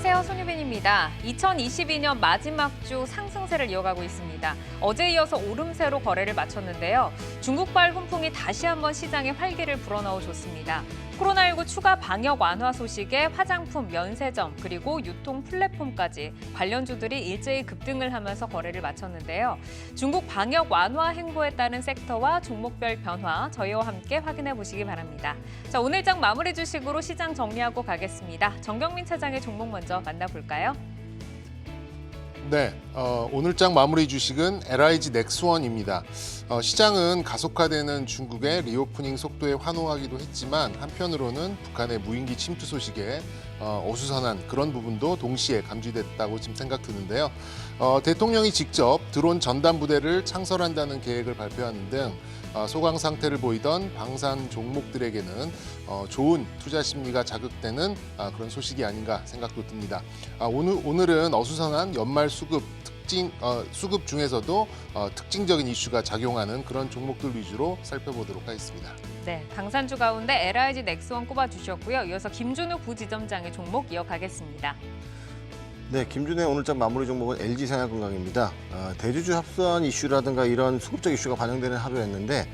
안녕하세요. 손유빈입니다. 2022년 마지막 주 상승세를 이어가고 있습니다. 어제 이어서 오름세로 거래를 마쳤는데요. 중국발 훈풍이 다시 한번 시장에 활기를 불어넣어줬습니다. 코로나19 추가 방역 완화 소식에 화장품, 면세점, 그리고 유통 플랫폼까지 관련주들이 일제히 급등을 하면서 거래를 마쳤는데요. 중국 방역 완화 행보에 따른 섹터와 종목별 변화 저희와 함께 확인해 보시기 바랍니다. 자, 오늘 장 마무리 주식으로 시장 정리하고 가겠습니다. 정경민 차장의 종목 먼저 만나볼까요? 네, 오늘 장 마무리 주식은 LIG 넥스원입니다. 시장은 가속화되는 중국의 리오프닝 속도에 환호하기도 했지만 한편으로는 북한의 무인기 침투 소식에 어수선한 그런 부분도 동시에 감지됐다고 지금 생각 드는데요. 대통령이 직접 드론 전담 부대를 창설한다는 계획을 발표하는 등 소강 상태를 보이던 방산 종목들에게는 좋은 투자 심리가 자극되는 그런 소식이 아닌가 생각도 듭니다. 오늘은 어수선한 연말 수급 수급 중에서도 특징적인 이슈가 작용하는 그런 종목들 위주로 살펴보도록 하겠습니다. 네, 방산주 가운데 LIG 넥스원 꼽아주셨고요. 이어서 김준우 부지점장의 종목 이어가겠습니다. 네, 김준의 오늘장 마무리 종목은 LG생활건강입니다. 대주주 합선 이슈라든가 이런 수급적 이슈가 반영되는 하루였는데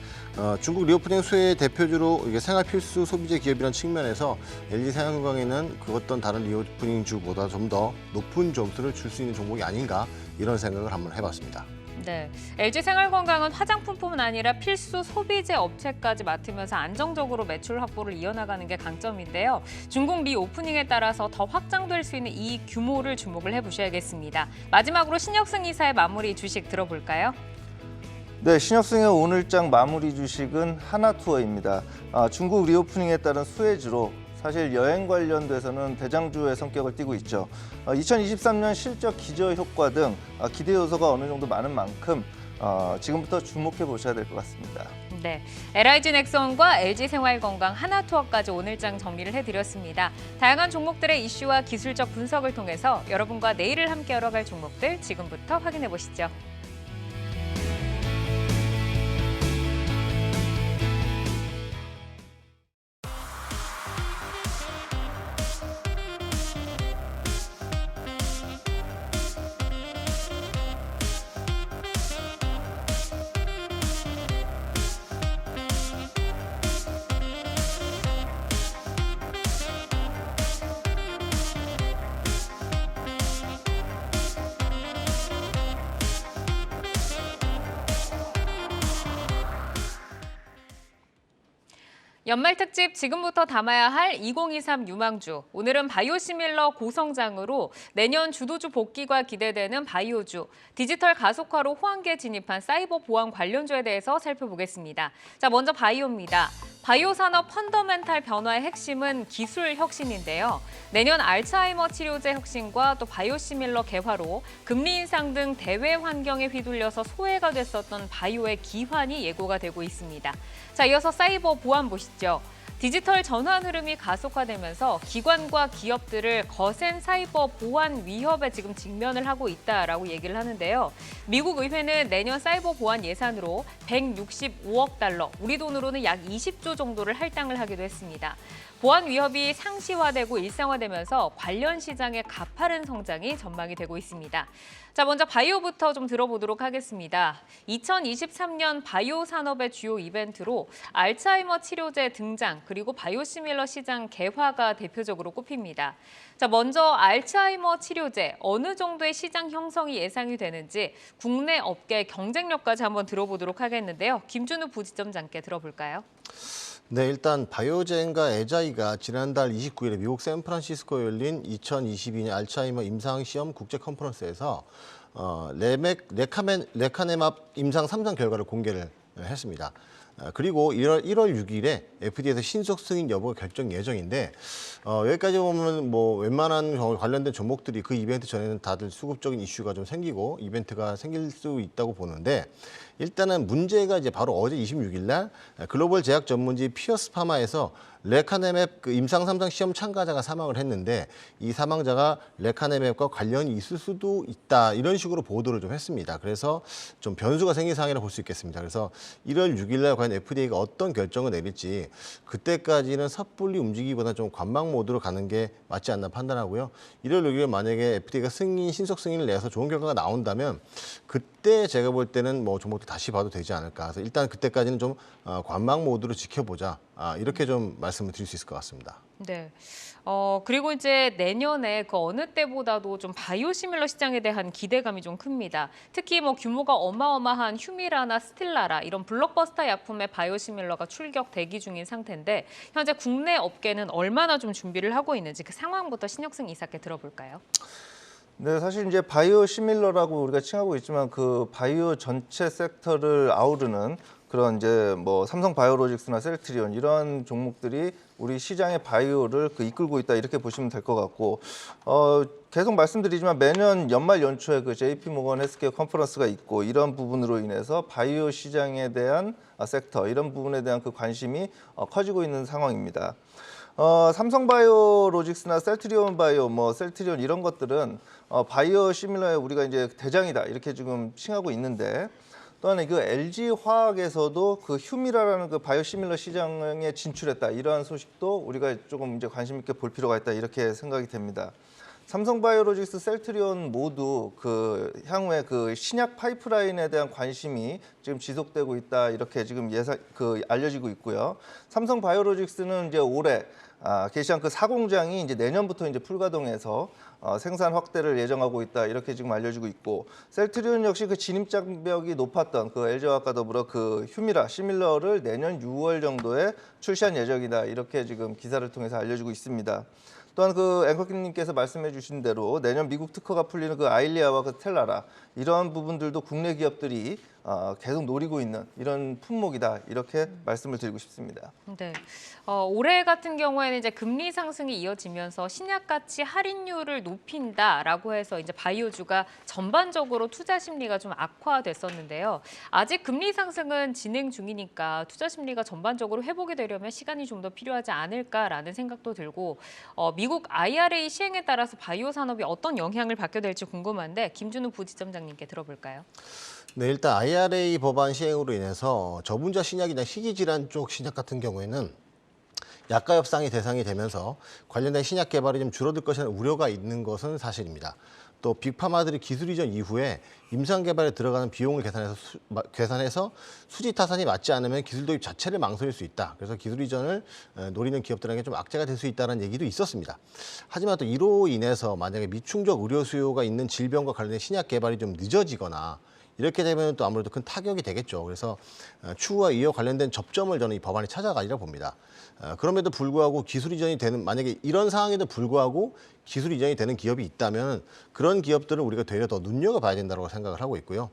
중국 리오프닝 수혜의 대표주로 이게 생활 필수 소비재 기업이라는 측면에서 LG생활건강에는 그 어떤 다른 리오프닝주보다 좀 더 높은 점수를 줄 수 있는 종목이 아닌가 이런 생각을 한번 해봤습니다. 네, LG생활건강은 화장품뿐만 아니라 필수 소비재 업체까지 맡으면서 안정적으로 매출 확보를 이어나가는 게 강점인데요. 중국 리오프닝에 따라서 더 확장될 수 있는 이 규모를 주목을 해보셔야겠습니다. 마지막으로 신혁승 이사의 마무리 주식 들어볼까요? 네, 신혁승의 오늘장 마무리 주식은 하나투어입니다. 중국 리오프닝에 따른 수혜주로 사실 여행 관련돼서는 대장주의 성격을 띠고 있죠. 2023년 실적 기저 효과 등 기대 요소가 어느 정도 많은 만큼 지금부터 주목해 보셔야 될 것 같습니다. 네, LIG 넥스원과 LG생활건강, 하나투어까지 오늘장 정리를 해드렸습니다. 다양한 종목들의 이슈와 기술적 분석을 통해서 여러분과 내일을 함께 열어갈 종목들 지금부터 확인해 보시죠. 연말 특집 지금부터 담아야 할 2023 유망주. 오늘은 바이오시밀러 고성장으로 내년 주도주 복귀가 기대되는 바이오주, 디지털 가속화로 호황기에 진입한 사이버 보안 관련주에 대해서 살펴보겠습니다. 자, 먼저 바이오입니다. 바이오 산업 펀더멘탈 변화의 핵심은 기술 혁신인데요. 내년 알츠하이머 치료제 혁신과 또 바이오시밀러 개화로 금리 인상 등 대외 환경에 휘둘려서 소외가 됐었던 바이오의 기환이 예고가 되고 있습니다. 자, 이어서 사이버 보안 보시죠. 디지털 전환 흐름이 가속화되면서 기관과 기업들을 거센 사이버 보안 위협에 지금 직면을 하고 있다라고 얘기를 하는데요. 미국 의회는 내년 사이버 보안 예산으로 165억 달러, 우리 돈으로는 약 20조 정도를 할당을 하기도 했습니다. 보안 위협이 상시화되고 일상화되면서 관련 시장의 가파른 성장이 전망이 되고 있습니다. 자, 먼저 바이오부터 좀 들어보도록 하겠습니다. 2023년 바이오 산업의 주요 이벤트로 알츠하이머 치료제 등장, 그리고 바이오시밀러 시장 개화가 대표적으로 꼽힙니다. 자, 먼저 알츠하이머 치료제 어느 정도의 시장 형성이 예상이 되는지 국내 업계 경쟁력까지 한번 들어보도록 하겠는데요. 김준우 부지점장께 들어볼까요? 네, 일단 바이오젠과 에자이가 지난달 29일에 미국 샌프란시스코에 열린 2022년 알츠하이머 임상시험 국제 컨퍼런스에서 레카네맙 임상 3상 결과를 공개를 했습니다. 그리고 1월 6일에 FDA에서 신속 승인 여부가 결정 예정인데 여기까지 보면 뭐 웬만한 관련된 종목들이 그 이벤트 전에는 다들 수급적인 이슈가 좀 생기고 이벤트가 생길 수 있다고 보는데 일단은 문제가 이제 바로 어제 26일 날 글로벌 제약 전문지 피어스 파마에서 레카네맵 그 임상 3상 시험 참가자가 사망을 했는데 이 사망자가 레카네맵과 관련이 있을 수도 있다 이런 식으로 보도를 좀 했습니다. 그래서 좀 변수가 생긴 상황이라고 볼 수 있겠습니다. 그래서 1월 6일 날 과연 FDA가 어떤 결정을 내릴지 그때까지는 섣불리 움직이기보다 좀 관망 모드로 가는 게 맞지 않나 판단하고요. 1월 6일 만약에 FDA가 신속 승인을 내서 좋은 결과가 나온다면 그때 제가 볼 때는 뭐 종목도 다시 봐도 되지 않을까. 그래서 일단 그때까지는 좀 관망 모드로 지켜보자. 이렇게 좀 말씀을 드릴 수 있을 것 같습니다. 네. 그리고 이제 내년에 그 어느 때보다도 좀 바이오시밀러 시장에 대한 기대감이 좀 큽니다. 특히 뭐 규모가 어마어마한 휴미라나 스틸라라 이런 블록버스터 약품의 바이오시밀러가 출격 대기 중인 상태인데 현재 국내 업계는 얼마나 좀 준비를 하고 있는지 그 상황부터 신혁승 이사께 들어볼까요? 네, 사실 이제 바이오 시밀러라고 우리가 칭하고 있지만 그 바이오 전체 섹터를 아우르는 그런 이제 뭐 삼성 바이오로직스나 셀트리온 이런 종목들이 우리 시장의 바이오를 그 이끌고 있다 이렇게 보시면 될 것 같고 계속 말씀드리지만 매년 연말 연초에 그 JP 모건 헬스케어 컨퍼런스가 있고 이런 부분으로 인해서 바이오 시장에 대한 섹터 이런 부분에 대한 그 관심이 커지고 있는 상황입니다. 삼성바이오로직스나 셀트리온 바이오, 뭐 셀트리온 이런 것들은 바이오 시밀러에 우리가 이제 대장이다 이렇게 지금 칭하고 있는데 또한 그 LG 화학에서도 그 휴미라라는 그 바이오 시밀러 시장에 진출했다 이러한 소식도 우리가 조금 이제 관심 있게 볼 필요가 있다 이렇게 생각이 됩니다. 삼성바이오로직스, 셀트리온 모두 그 향후에 그 신약 파이프라인에 대한 관심이 지금 지속되고 있다 이렇게 지금 알려지고 있고요. 삼성바이오로직스는 이제 올해 게시한 그 사공장이 이제 내년부터 이제 풀가동해서 생산 확대를 예정하고 있다 이렇게 지금 알려지고 있고 셀트리온 역시 그 진입 장벽이 높았던 그 LG화학과 더불어 그 휴미라 시밀러를 내년 6월 정도에 출시한 예정이다 이렇게 지금 기사를 통해서 알려지고 있습니다. 또한 그 앵커님께서 말씀해 주신 대로 내년 미국 특허가 풀리는 그 아일리아와 그 텔라라 이런 부분들도 국내 기업들이 계속 노리고 있는 이런 품목이다 이렇게 말씀을 드리고 싶습니다. 네. 올해 같은 경우에는 이제 금리 상승이 이어지면서 신약 가치 할인율을 높인다라고 해서 이제 바이오주가 전반적으로 투자 심리가 좀 악화됐었는데요. 아직 금리 상승은 진행 중이니까 투자 심리가 전반적으로 회복이 되려면 시간이 좀 더 필요하지 않을까라는 생각도 들고 미국 IRA 시행에 따라서 바이오 산업이 어떤 영향을 받게 될지 궁금한데 김준우 부지점장님께 들어볼까요? 네, 일단 IRA 법안 시행으로 인해서 저분자 신약이나 희귀질환 쪽 신약 같은 경우에는 약가 협상이 대상이 되면서 관련된 신약 개발이 좀 줄어들 것이라는 우려가 있는 것은 사실입니다. 또 빅파마들이 기술 이전 이후에 임상 개발에 들어가는 비용을 계산해서 수지 타산이 맞지 않으면 기술 도입 자체를 망설일 수 있다. 그래서 기술 이전을 노리는 기업들에게 좀 악재가 될 수 있다는 얘기도 있었습니다. 하지만 또 이로 인해서 만약에 미충족 의료 수요가 있는 질병과 관련된 신약 개발이 좀 늦어지거나 이렇게 되면 또 아무래도 큰 타격이 되겠죠. 그래서 추후와 이어 관련된 접점을 저는 이 법안이 찾아가리라 봅니다. 그럼에도 불구하고 기술 이전이 되는 만약에 이런 상황에도 불구하고 기술 이전이 되는 기업이 있다면 그런 기업들을 우리가 되려 더 눈여겨봐야 된다고 생각을 하고 있고요.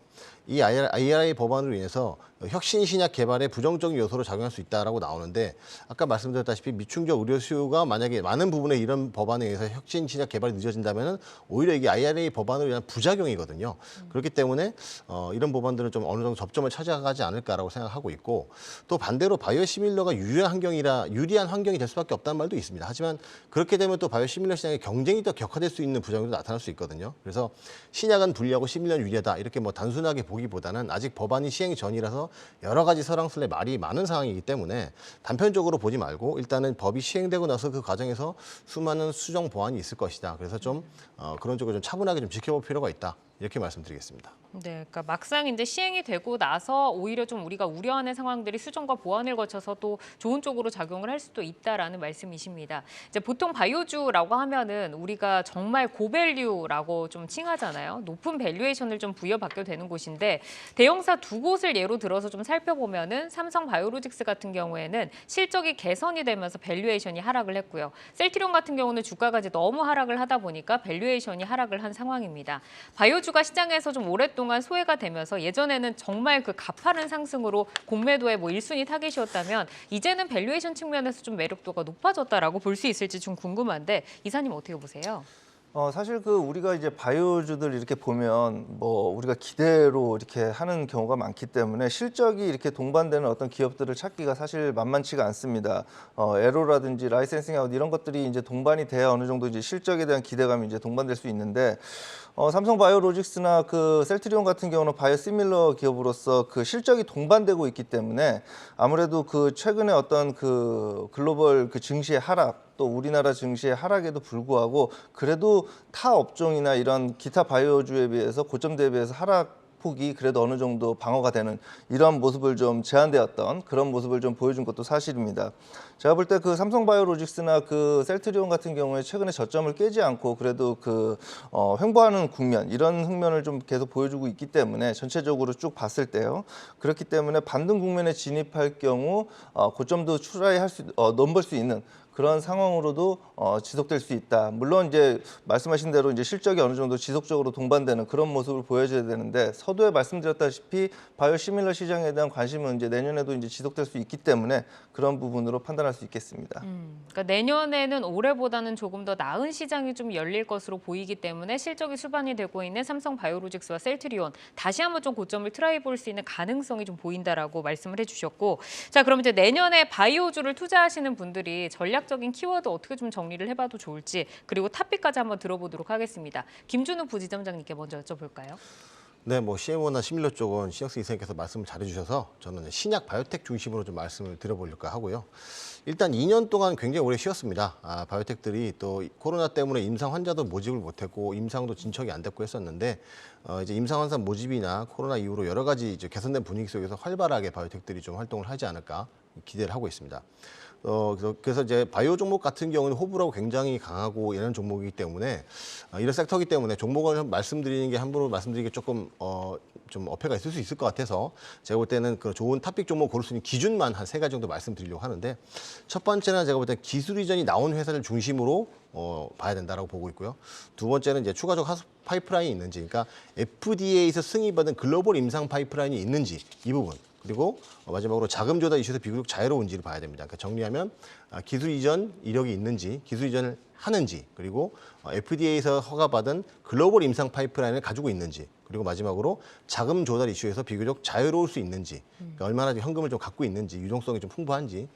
이 IRA 법안으로 인해서 혁신 신약 개발에 부정적인 요소로 작용할 수 있다라고 나오는데 아까 말씀드렸다시피 미충족 의료 수요가 만약에 많은 부분에 이런 법안에 의해서 혁신 신약 개발이 늦어진다면 오히려 이게 IRA 법안으로 인한 부작용이거든요. 그렇기 때문에 이런 법안들은 좀 어느 정도 접점을 찾아가지 않을까라고 생각하고 있고 또 반대로 바이오시밀러가 유리한 환경이 될 수밖에 없다는 말도 있습니다. 하지만 그렇게 되면 또 바이오시밀러 시장의 경쟁이 더 격화될 수 있는 부작용도 나타날 수 있거든요. 그래서 신약은 불리하고 시밀러는 유리하다 이렇게 뭐 단순하게 보기보다는 아직 법안이 시행 전이라서 여러 가지 설왕설래 말이 많은 상황이기 때문에 단편적으로 보지 말고 일단은 법이 시행되고 나서 그 과정에서 수많은 수정 보완이 있을 것이다. 그래서 좀 그런 쪽을 좀 차분하게 좀 지켜볼 필요가 있다. 이렇게 말씀드리겠습니다. 네, 그러니까 막상 이제 시행이 되고 나서 오히려 좀 우리가 우려하는 상황들이 수정과 보완을 거쳐서 또 좋은 쪽으로 작용을 할 수도 있다라는 말씀이십니다. 이제 보통 바이오주라고 하면은 우리가 정말 고밸류라고 좀 칭하잖아요. 높은 밸류에이션을 좀 부여받게 되는 곳인데 대형사 두 곳을 예로 들어서 좀 살펴보면은 삼성 바이오로직스 같은 경우에는 실적이 개선이 되면서 밸류에이션이 하락을 했고요. 셀트리온 같은 경우는 주가가 이제 너무 하락을 하다 보니까 밸류에이션이 하락을 한 상황입니다. 바이오주가 시장에서 좀 오랫동안 소외가 되면서 예전에는 정말 그 가파른 상승으로 공매도의 뭐 1순위 타깃이었다면 이제는 밸류에이션 측면에서 좀 매력도가 높아졌다라고 볼 수 있을지 좀 궁금한데 이사님 어떻게 보세요? 사실 우리가 이제 바이오주들 이렇게 보면 우리가 기대로 이렇게 하는 경우가 많기 때문에 실적이 이렇게 동반되는 어떤 기업들을 찾기가 사실 만만치가 않습니다. 에로라든지 라이센싱 아웃 이런 것들이 이제 동반이 돼야 어느 정도 이제 실적에 대한 기대감이 이제 동반될 수 있는데 삼성 바이오로직스나 셀트리온 같은 경우는 바이오시밀러 기업으로서 실적이 동반되고 있기 때문에 아무래도 최근에 어떤 글로벌 증시의 하락 또 우리나라 증시의 하락에도 불구하고 그래도 타 업종이나 이런 기타 바이오주에 비해서 고점 대비해서 하락폭이 그래도 어느 정도 방어가 되는 이런 모습을 좀 제한되었던 그런 모습을 좀 보여준 것도 사실입니다. 제가 볼 때 삼성바이오로직스나 셀트리온 같은 경우에 최근에 저점을 깨지 않고 그래도 횡보하는 국면 이런 측면을 좀 계속 보여주고 있기 때문에 전체적으로 쭉 봤을 때요. 그렇기 때문에 반등 국면에 진입할 경우 고점도 넘볼 수 있는 그런 상황으로도 지속될 수 있다. 물론 이제 말씀하신 대로 이제 실적이 어느 정도 지속적으로 동반되는 그런 모습을 보여줘야 되는데 서두에 말씀드렸다시피 바이오 시밀러 시장에 대한 관심은 이제 내년에도 이제 지속될 수 있기 때문에 그런 부분으로 판단할 수 있겠습니다. 그러니까 내년에는 올해보다는 조금 더 나은 시장이 좀 열릴 것으로 보이기 때문에 실적이 수반이 되고 있는 삼성 바이오로직스와 셀트리온 다시 한번 좀 고점을 트라이 볼 수 있는 가능성이 좀 보인다라고 말씀을 해주셨고, 자 그럼 이제 내년에 바이오주를 투자하시는 분들이 전략적인 키워드 어떻게 좀 정리를 해봐도 좋을지 그리고 탑픽까지 한번 들어보도록 하겠습니다. 김준우 부지점장님께 먼저 여쭤볼까요? 네, CMO나 시밀러 쪽은 신혁수 이사님께서 말씀을 잘해주셔서 저는 신약 바이오텍 중심으로 좀 말씀을 드려보려고 하고요. 일단 2년 동안 굉장히 오래 쉬었습니다. 바이오텍들이 또 코로나 때문에 임상 환자도 모집을 못했고 임상도 진척이 안 됐고 했었는데 이제 임상 환자 모집이나 코로나 이후로 여러 가지 이제 개선된 분위기 속에서 활발하게 바이오텍들이 좀 활동을 하지 않을까 기대를 하고 있습니다. 그래서 이제 바이오 종목 같은 경우는 호불호가 굉장히 강하고 이런 종목이기 때문에 이런 섹터이기 때문에 종목을 말씀드리는 게 함부로 말씀드리기 조금 좀 어폐가 있을 수 있을 것 같아서 제가 볼 때는 좋은 탑픽 종목 고를 수 있는 기준만 한 3가지 정도 말씀드리려고 하는데 첫 번째는 제가 볼 때 기술 이전이 나온 회사를 중심으로 봐야 된다라고 보고 있고요. 두 번째는 이제 추가적 하수 파이프라인이 있는지, 그러니까 FDA에서 승인받은 글로벌 임상 파이프라인이 있는지 이 부분. 그리고 마지막으로 자금 조달 이슈에서 비교적 자유로운지를 봐야 됩니다. 그러니까 정리하면 기술 이전 이력이 있는지, 기술 이전을 하는지, 그리고 FDA에서 허가받은 글로벌 임상 파이프라인을 가지고 있는지, 그리고 마지막으로 자금 조달 이슈에서 비교적 자유로울 수 있는지, 그러니까 얼마나 현금을 좀 갖고 있는지, 유동성이 좀 풍부한지,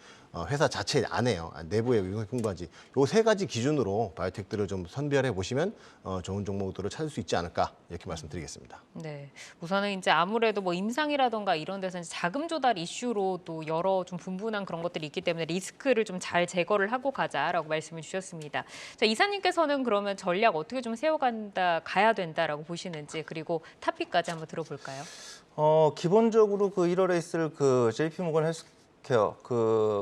회사 자체 안에요, 내부에 유동성이 풍부한지, 이 3가지 기준으로 바이오텍들을 좀 선별해 보시면 좋은 종목들을 찾을 수 있지 않을까 이렇게 말씀드리겠습니다. 네, 우선은 이제 아무래도 임상이라던가 이런 데서 이제 자금 조달 이슈로 또 여러 좀 분분한 그런 것들이 있기 때문에 리스크를 좀 잘 제거를 하고 가자라고 말씀을 주셨습니다. 자, 이사님께서는 그러면 전략 어떻게 좀 가야 된다라고 보시는지 그리고 탑픽까지 한번 들어볼까요? 기본적으로 1월에 있을 JP모건 헬스케어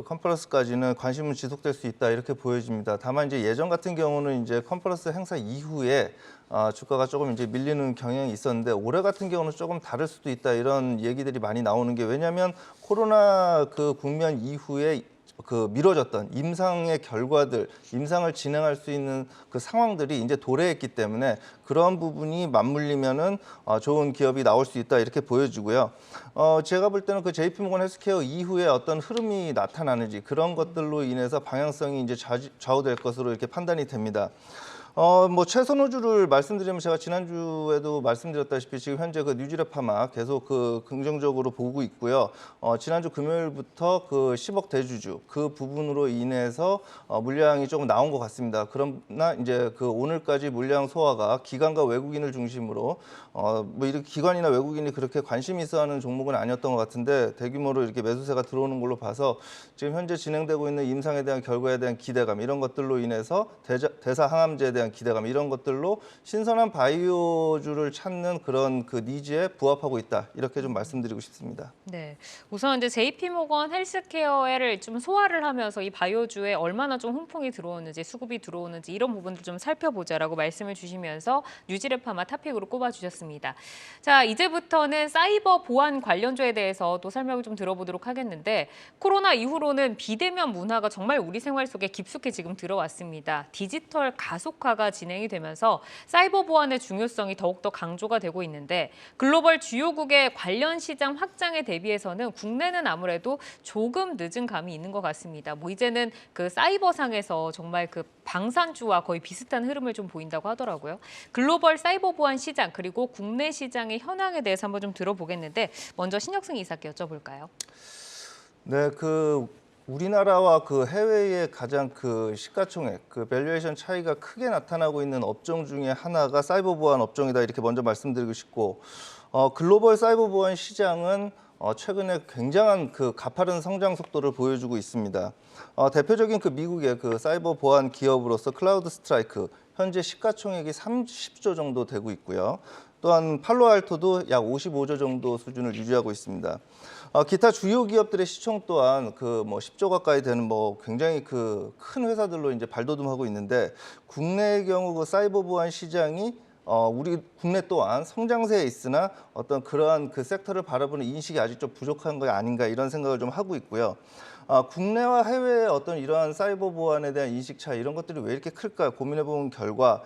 컨퍼런스까지는 관심은 지속될 수 있다 이렇게 보여집니다. 다만 이제 예전 같은 경우는 이제 컨퍼런스 행사 이후에 주가가 조금 이제 밀리는 경향이 있었는데 올해 같은 경우는 조금 다를 수도 있다 이런 얘기들이 많이 나오는 게, 왜냐하면 코로나 국면 이후에 미뤄졌던 임상의 결과들, 임상을 진행할 수 있는 상황들이 이제 도래했기 때문에 그런 부분이 맞물리면은 좋은 기업이 나올 수 있다 이렇게 보여지고요. 제가 볼 때는 JP모건 헬스케어 이후에 어떤 흐름이 나타나는지 그런 것들로 인해서 방향성이 이제 좌우될 것으로 이렇게 판단이 됩니다. 최선호주를 말씀드리면 제가 지난주에도 말씀드렸다시피 지금 현재 뉴지레파마 계속 긍정적으로 보고 있고요. 지난주 금요일부터 10억 대주주 그 부분으로 인해서 물량이 조금 나온 것 같습니다. 그러나 이제 오늘까지 물량 소화가 기관과 외국인을 중심으로 이렇게 기관이나 외국인이 그렇게 관심이 있어하는 종목은 아니었던 것 같은데 대규모로 이렇게 매수세가 들어오는 걸로 봐서 지금 현재 진행되고 있는 임상에 대한 결과에 대한 기대감 이런 것들로 인해서 대사 항암제에 대한 기대감 이런 것들로 신선한 바이오주를 찾는 그런 니즈에 부합하고 있다 이렇게 좀 말씀드리고 싶습니다. 네, 우선 이제 JP모건 헬스케어를 좀 소화를 하면서 이 바이오주에 얼마나 좀 훈풍이 들어오는지 수급이 들어오는지 이런 부분들 좀 살펴보자라고 말씀을 주시면서 뉴지레파마 탑픽으로 꼽아주셨습니다. 자, 이제부터는 사이버 보안 관련주에 대해서 또 설명을 좀 들어보도록 하겠는데 코로나 이후로는 비대면 문화가 정말 우리 생활 속에 깊숙이 지금 들어왔습니다. 디지털 가속화 가속화가 진행이 되면서 사이버 보안의 중요성이 더욱더 강조가 되고 있는데 글로벌 주요국의 관련 시장 확장에 대비해서는 국내는 아무래도 조금 늦은 감이 있는 것 같습니다. 뭐 이제는 그 사이버상에서 정말 그 방산주와 거의 비슷한 흐름을 좀 보인다고 하더라고요. 글로벌 사이버 보안 시장 그리고 국내 시장의 현황에 대해서 한번 좀 들어보겠는데 먼저 신혁승 이사께 여쭤볼까요? 네, 우리나라와 해외의 가장 시가총액, 밸류에이션 차이가 크게 나타나고 있는 업종 중에 하나가 사이버 보안 업종이다 이렇게 먼저 말씀드리고 싶고, 글로벌 사이버 보안 시장은 최근에 굉장한 가파른 성장 속도를 보여주고 있습니다. 대표적인 미국의 사이버 보안 기업으로서 클라우드 스트라이크, 현재 시가총액이 30조 정도 되고 있고요. 또한 팔로알토도 약 55조 정도 수준을 유지하고 있습니다. 기타 주요 기업들의 시총 또한 10조 가까이 되는 굉장히 큰 회사들로 이제 발돋움하고 있는데, 국내의 경우 사이버 보안 시장이 우리 국내 또한 성장세에 있으나 어떤 그러한 섹터를 바라보는 인식이 아직 좀 부족한 거 아닌가 이런 생각을 좀 하고 있고요. 국내와 해외의 어떤 이러한 사이버 보안에 대한 인식 차이 이런 것들이 왜 이렇게 클까 고민해 본 결과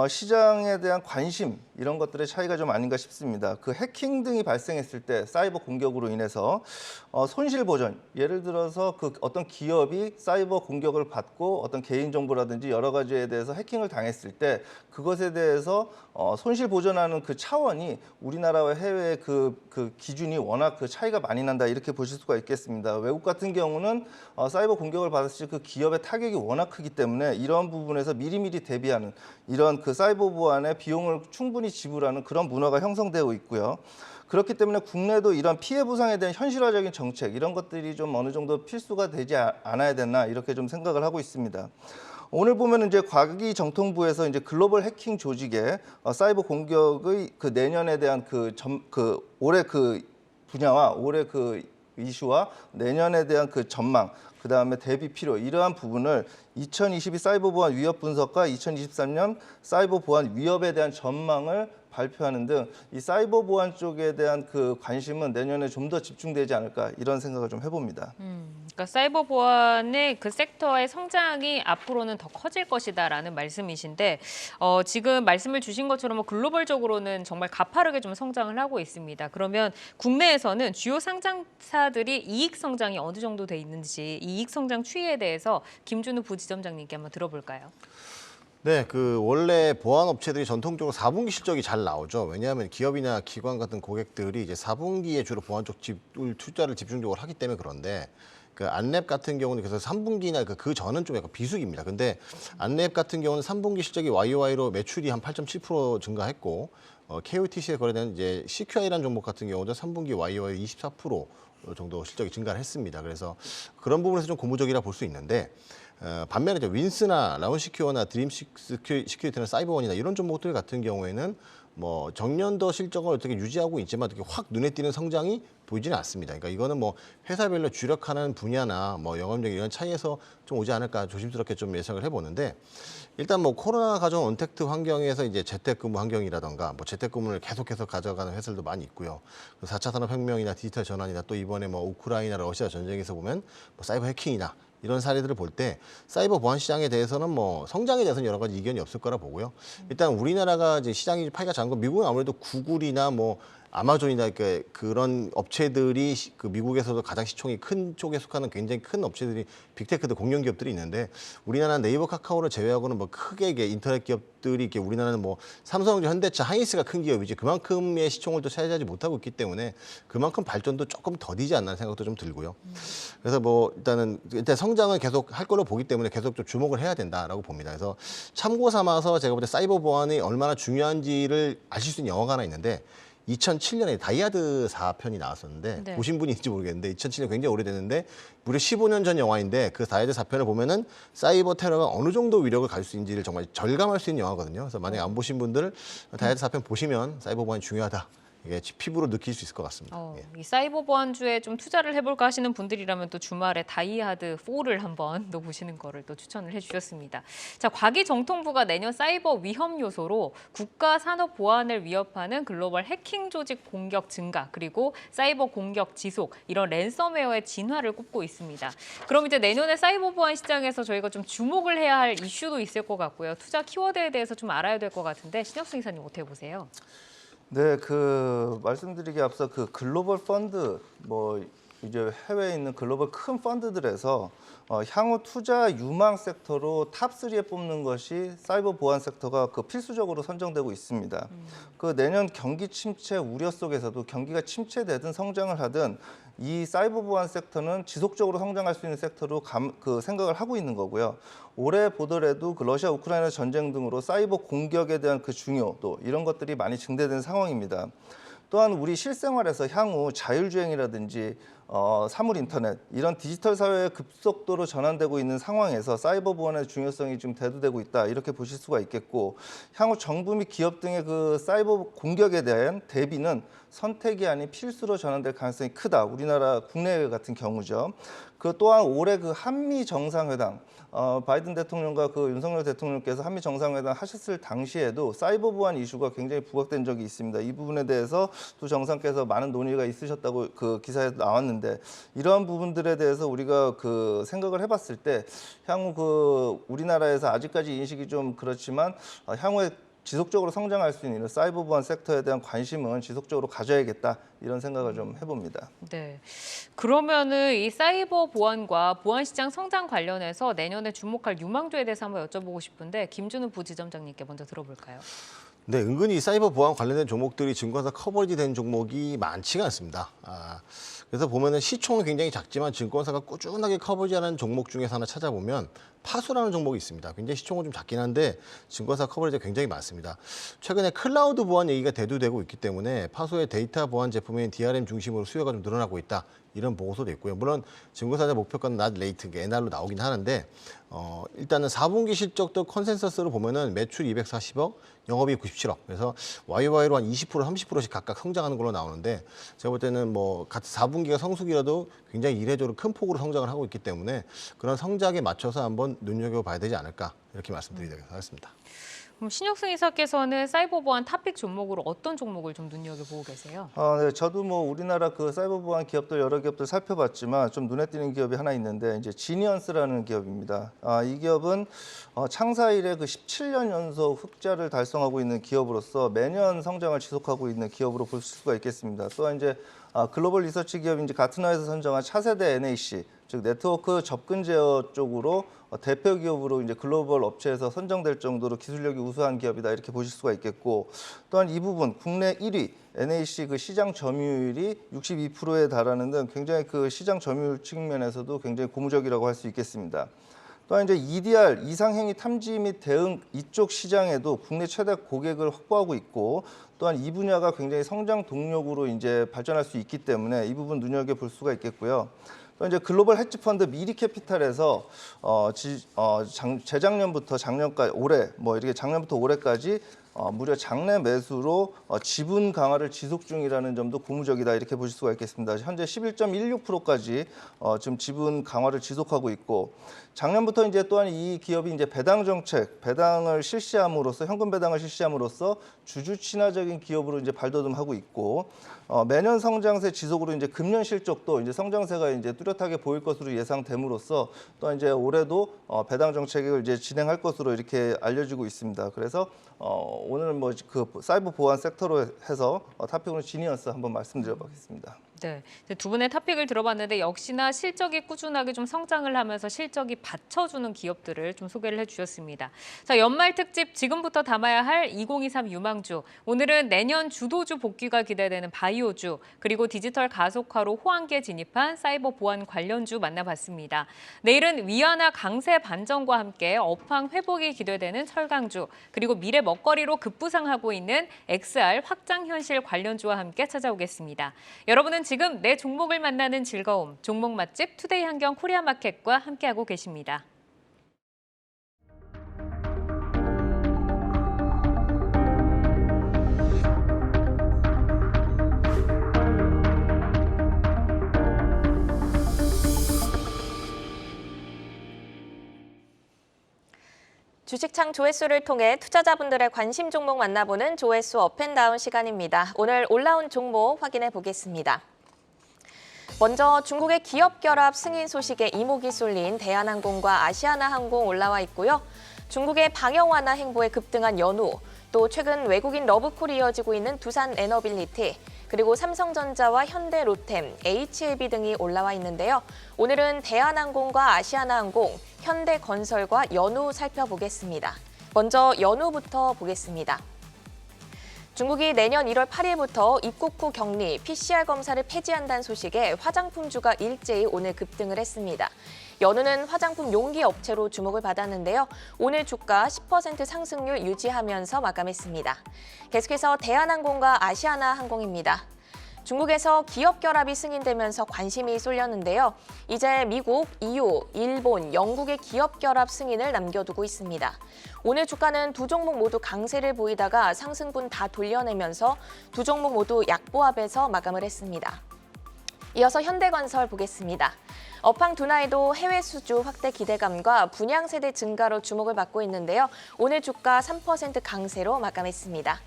시장에 대한 관심 이런 것들의 차이가 좀 아닌가 싶습니다. 해킹 등이 발생했을 때 사이버 공격으로 인해서 손실 보전, 예를 들어서 어떤 기업이 사이버 공격을 받고 어떤 개인 정보라든지 여러 가지에 대해서 해킹을 당했을 때 그것에 대해서 손실 보전하는 차원이 우리나라와 해외의 기준이 워낙 차이가 많이 난다 이렇게 보실 수가 있겠습니다. 외국 같은 경우는 사이버 공격을 받았을 때 기업의 타격이 워낙 크기 때문에 이런 부분에서 미리미리 대비하는 이런 사이버 보안의 비용을 충분히 지불하는 그런 문화가 형성되고 있고요. 그렇기 때문에 국내도 이런 피해 보상에 대한 현실화적인 정책 이런 것들이 좀 어느 정도 필수가 되지 않아야 되나 이렇게 좀 생각을 하고 있습니다. 오늘 보면 이제 과기정통부에서 이제 글로벌 해킹 조직의 사이버 공격의 내년에 대한 올해 분야와 올해 이슈와 내년에 대한 전망, 그다음에 대비 필요 이러한 부분을 2022 사이버 보안 위협 분석과 2023년 사이버 보안 위협에 대한 전망을 발표하는 등 이 사이버 보안 쪽에 대한 관심은 내년에 좀 더 집중되지 않을까 이런 생각을 좀 해봅니다. 그러니까 사이버 보안의 섹터의 성장이 앞으로는 더 커질 것이다라는 말씀이신데 지금 말씀을 주신 것처럼 글로벌적으로는 정말 가파르게 좀 성장을 하고 있습니다. 그러면 국내에서는 주요 상장사들이 이익 성장이 어느 정도 돼 있는지 이익 성장 추이에 대해서 김준우 부지점장님께 한번 들어볼까요? 네, 원래 보안 업체들이 전통적으로 4분기 실적이 잘 나오죠. 왜냐하면 기업이나 기관 같은 고객들이 이제 4분기에 주로 보안 쪽 투자를 집중적으로 하기 때문에 그런데 안랩 같은 경우는 그래서 3분기나 그 전은 좀 약간 비수기입니다. 근데 안랩 같은 경우는 3분기 실적이 YOY로 매출이 한 8.7% 증가했고 KOTC에 거래되는 이제 CQI라는 종목 같은 경우도 3분기 YOY 24% 정도 실적이 증가를 했습니다. 그래서 그런 부분에서 좀 고무적이라 볼 수 있는데 반면에 윈스나 라운시큐어나 드림 시큐리티나 사이버원이나 이런 종목들 같은 경우에는 정년도 실적을 어떻게 유지하고 있지만 어떻게 확 눈에 띄는 성장이 보이지는 않습니다. 그러니까 이거는 회사별로 주력하는 분야나 영업력 이런 차이에서 좀 오지 않을까 조심스럽게 좀 예상을 해보는데 일단 코로나 가져온 언택트 환경에서 이제 재택근무 환경이라던가 재택근무를 계속해서 가져가는 회사들도 많이 있고요. 4차 산업혁명이나 디지털 전환이나 또 이번에 우크라이나 러시아 전쟁에서 보면 사이버 해킹이나 이런 사례들을 볼 때 사이버 보안 시장에 대해서는 성장에 대해서는 여러 가지 이견이 없을 거라 보고요. 일단 우리나라가 이제 시장이 파이가 작은 건 미국은 아무래도 구글이나 아마존이나 그런 업체들이 미국에서도 가장 시총이 큰 쪽에 속하는 굉장히 큰 업체들이 빅테크들 공룡 기업들이 있는데 우리나라는 네이버, 카카오를 제외하고는 크게 인터넷 기업들이 우리나라는 삼성전자, 현대차, 하이닉스가 큰 기업이지 그만큼의 시총을 또 차지하지 못하고 있기 때문에 그만큼 발전도 조금 더디지 않나 생각도 좀 들고요. 그래서 일단 성장은 계속 할 걸로 보기 때문에 계속 좀 주목을 해야 된다라고 봅니다. 그래서 참고 삼아서 제가 볼 때 사이버 보안이 얼마나 중요한지를 아실 수 있는 영화가 하나 있는데 2007년에 다이아드 4편이 나왔었는데 네. 보신 분이 있는지 모르겠는데 2007년 굉장히 오래됐는데 무려 15년 전 영화인데 그 다이아드 4편을 보면은 사이버 테러가 어느 정도 위력을 가질 수 있는지를 정말 절감할 수 있는 영화거든요. 그래서 만약에 안 보신 분들 다이아드 4편 보시면 사이버 보안이 중요하다. 이게 피부로 느낄 수 있을 것 같습니다. 예. 이 사이버 보안주에 좀 투자를 해볼까 하시는 분들이라면 또 주말에 다이하드 4를 한번 또 보시는 거를 또 추천을 해주셨습니다. 자, 과기정통부가 내년 사이버 위험 요소로 국가 산업 보안을 위협하는 글로벌 해킹 조직 공격 증가 그리고 사이버 공격 지속 이런 랜섬웨어의 진화를 꼽고 있습니다. 그럼 이제 내년에 사이버 보안 시장에서 저희가 좀 주목을 해야 할 이슈도 있을 것 같고요. 투자 키워드에 대해서 좀 알아야 될 것 같은데 신혁승 이사님 어떻게 보세요? 네, 말씀드리기 앞서 글로벌 펀드 이제 해외에 있는 글로벌 큰 펀드들에서 향후 투자 유망 섹터로 탑3에 뽑는 것이 사이버 보안 섹터가 필수적으로 선정되고 있습니다. 내년 경기 침체 우려 속에서도 경기가 침체되든 성장을 하든 이 사이버 보안 섹터는 지속적으로 성장할 수 있는 섹터로 생각을 하고 있는 거고요. 올해 보더라도 러시아 우크라이나 전쟁 등으로 사이버 공격에 대한 중요도 이런 것들이 많이 증대된 상황입니다. 또한 우리 실생활에서 향후 자율주행이라든지 사물 인터넷 이런 디지털 사회에 급속도로 전환되고 있는 상황에서 사이버 보안의 중요성이 좀 대두되고 있다 이렇게 보실 수가 있겠고 향후 정부 및 기업 등의 사이버 공격에 대한 대비는 선택이 아닌 필수로 전환될 가능성이 크다. 우리나라 국내 같은 경우죠. 또한 올해 한미 정상회담 바이든 대통령과 윤석열 대통령께서 한미 정상회담 하셨을 당시에도 사이버 보안 이슈가 굉장히 부각된 적이 있습니다. 이 부분에 대해서 두 정상께서 많은 논의가 있으셨다고 기사에 나왔는데 이러한 부분들에 대해서 우리가 생각을 해봤을 때 향후 우리나라에서 아직까지 인식이 좀 그렇지만 향후에 지속적으로 성장할 수 있는 사이버 보안 섹터에 대한 관심은 지속적으로 가져야겠다 이런 생각을 좀 해봅니다. 네. 그러면은 이 사이버 보안과 보안 시장 성장 관련해서 내년에 주목할 유망주에 대해서 한번 여쭤보고 싶은데 김준우 부지점장님께 먼저 들어볼까요? 네, 은근히 사이버 보안 관련된 종목들이 증권사 커버리지 된 종목이 많지가 않습니다. 그래서 보면은 시총은 굉장히 작지만 증권사가 꾸준하게 커버리지하는 종목 중에서 하나 찾아보면 파수라는 종목이 있습니다. 굉장히 시총은 좀 작긴 한데 증권사 커버리지가 굉장히 많습니다. 최근에 클라우드 보안 얘기가 대두되고 있기 때문에 파수의 데이터 보안 제품인 DRM 중심으로 수요가 좀 늘어나고 있다. 이런 보고서도 있고요. 물론 증권사의 목표가는 not late, NR로 나오긴 하는데 일단은 4분기 실적도 컨센서스로 보면은 매출 240억, 영업이익 97억. 그래서 YY로 한 20%, 30%씩 각각 성장하는 걸로 나오는데 제가 볼 때는 같은 4분기가 성수기라도 굉장히 이례적으로 큰 폭으로 성장을 하고 있기 때문에 그런 성장에 맞춰서 한번 눈여겨봐야 되지 않을까 이렇게 말씀드리도록 하겠습니다. 그럼 신혁승 이사께서는 사이버 보안 탑픽 종목으로 어떤 종목을 좀 눈여겨보고 계세요? 네, 저도 우리나라 사이버 보안 기업들 여러 기업들 살펴봤지만 좀 눈에 띄는 기업이 하나 있는데 이제 지니언스라는 기업입니다. 이 기업은 창사 이래 17년 연속 흑자를 달성하고 있는 기업으로서 매년 성장을 지속하고 있는 기업으로 볼 수가 있겠습니다. 또한 이제 글로벌 리서치 기업인 가트너에서 선정한 차세대 NAC 즉 네트워크 접근 제어 쪽으로 대표 기업으로 이제 글로벌 업체에서 선정될 정도로 기술력이 우수한 기업이다 이렇게 보실 수가 있겠고 또한 이 부분 국내 1위 NAC 시장 점유율이 62%에 달하는 등 굉장히 시장 점유율 측면에서도 굉장히 고무적이라고 할 수 있겠습니다. 또한 이제 EDR 이상행위 탐지 및 대응 이쪽 시장에도 국내 최대 고객을 확보하고 있고 또한 이 분야가 굉장히 성장 동력으로 이제 발전할 수 있기 때문에 이 부분 눈여겨 볼 수가 있겠고요. 또 이제 글로벌 헤지 펀드 미리캐피탈에서 재작년부터 작년까지 올해 이렇게 작년부터 올해까지 무려 장내 매수로 지분 강화를 지속 중이라는 점도 고무적이다 이렇게 보실 수가 있겠습니다. 현재 11.16%까지 지금 지분 강화를 지속하고 있고 작년부터 이제 또한 이 기업이 이제 배당 정책, 배당을 실시함으로써 현금 배당을 실시함으로써 주주 친화적인 기업으로 이제 발돋움하고 있고 매년 성장세 지속으로 이제 금년 실적도 이제 성장세가 이제 뚜렷하게 보일 것으로 예상됨으로써 또 이제 올해도 배당 정책을 이제 진행할 것으로 이렇게 알려지고 있습니다. 그래서 오늘은 사이버 보안 섹터로 해서 탑픽으로 지니언스 한번 말씀드려보겠습니다. 네, 두 분의 탑픽을 들어봤는데 역시나 실적이 꾸준하게 좀 성장을 하면서 실적이 받쳐주는 기업들을 좀 소개를 해주셨습니다. 자, 연말 특집 지금부터 담아야 할 2023 유망주. 오늘은 내년 주도주 복귀가 기대되는 바이오주 그리고 디지털 가속화로 호황기에 진입한 사이버 보안 관련주 만나봤습니다. 내일은 위안화 강세 반전과 함께 업황 회복이 기대되는 철강주 그리고 미래 먹거리로 급부상하고 있는 XR 확장현실 관련주와 함께 찾아오겠습니다. 여러분은 지금 내 종목을 만나는 즐거움, 종목 맛집 투데이 한경 코리아마켓과 함께하고 계십니다. 주식창 조회수를 통해 투자자분들의 관심 종목 만나보는 조회수 업앤다운 시간입니다. 오늘 올라온 종목 확인해 보겠습니다. 먼저 중국의 기업 결합 승인 소식에 이목이 쏠린 대한항공과 아시아나항공 올라와 있고요. 중국의 방역 완화 행보에 급등한 연우, 또 최근 외국인 러브콜이 이어지고 있는 두산 에너빌리티, 그리고 삼성전자와 현대로템, HLB 등이 올라와 있는데요. 오늘은 대한항공과 아시아나항공, 현대건설과 연우 살펴보겠습니다. 먼저 연우부터 보겠습니다. 중국이 내년 1월 8일부터 입국 후 격리, PCR 검사를 폐지한다는 소식에 화장품주가 일제히 오늘 급등을 했습니다. 연우는 화장품 용기 업체로 주목을 받았는데요. 오늘 주가 10% 상승률 유지하면서 마감했습니다. 계속해서 대한항공과 아시아나항공입니다. 중국에서 기업 결합이 승인되면서 관심이 쏠렸는데요. 이제 미국, EU, 일본, 영국의 기업 결합 승인을 남겨두고 있습니다. 오늘 주가는 두 종목 모두 강세를 보이다가 상승분 다 돌려내면서 두 종목 모두 약보합에서 마감을 했습니다. 이어서 현대건설 보겠습니다. 업황 둔화에도 해외 수주 확대 기대감과 분양 세대 증가로 주목을 받고 있는데요. 오늘 주가 3% 강세로 마감했습니다.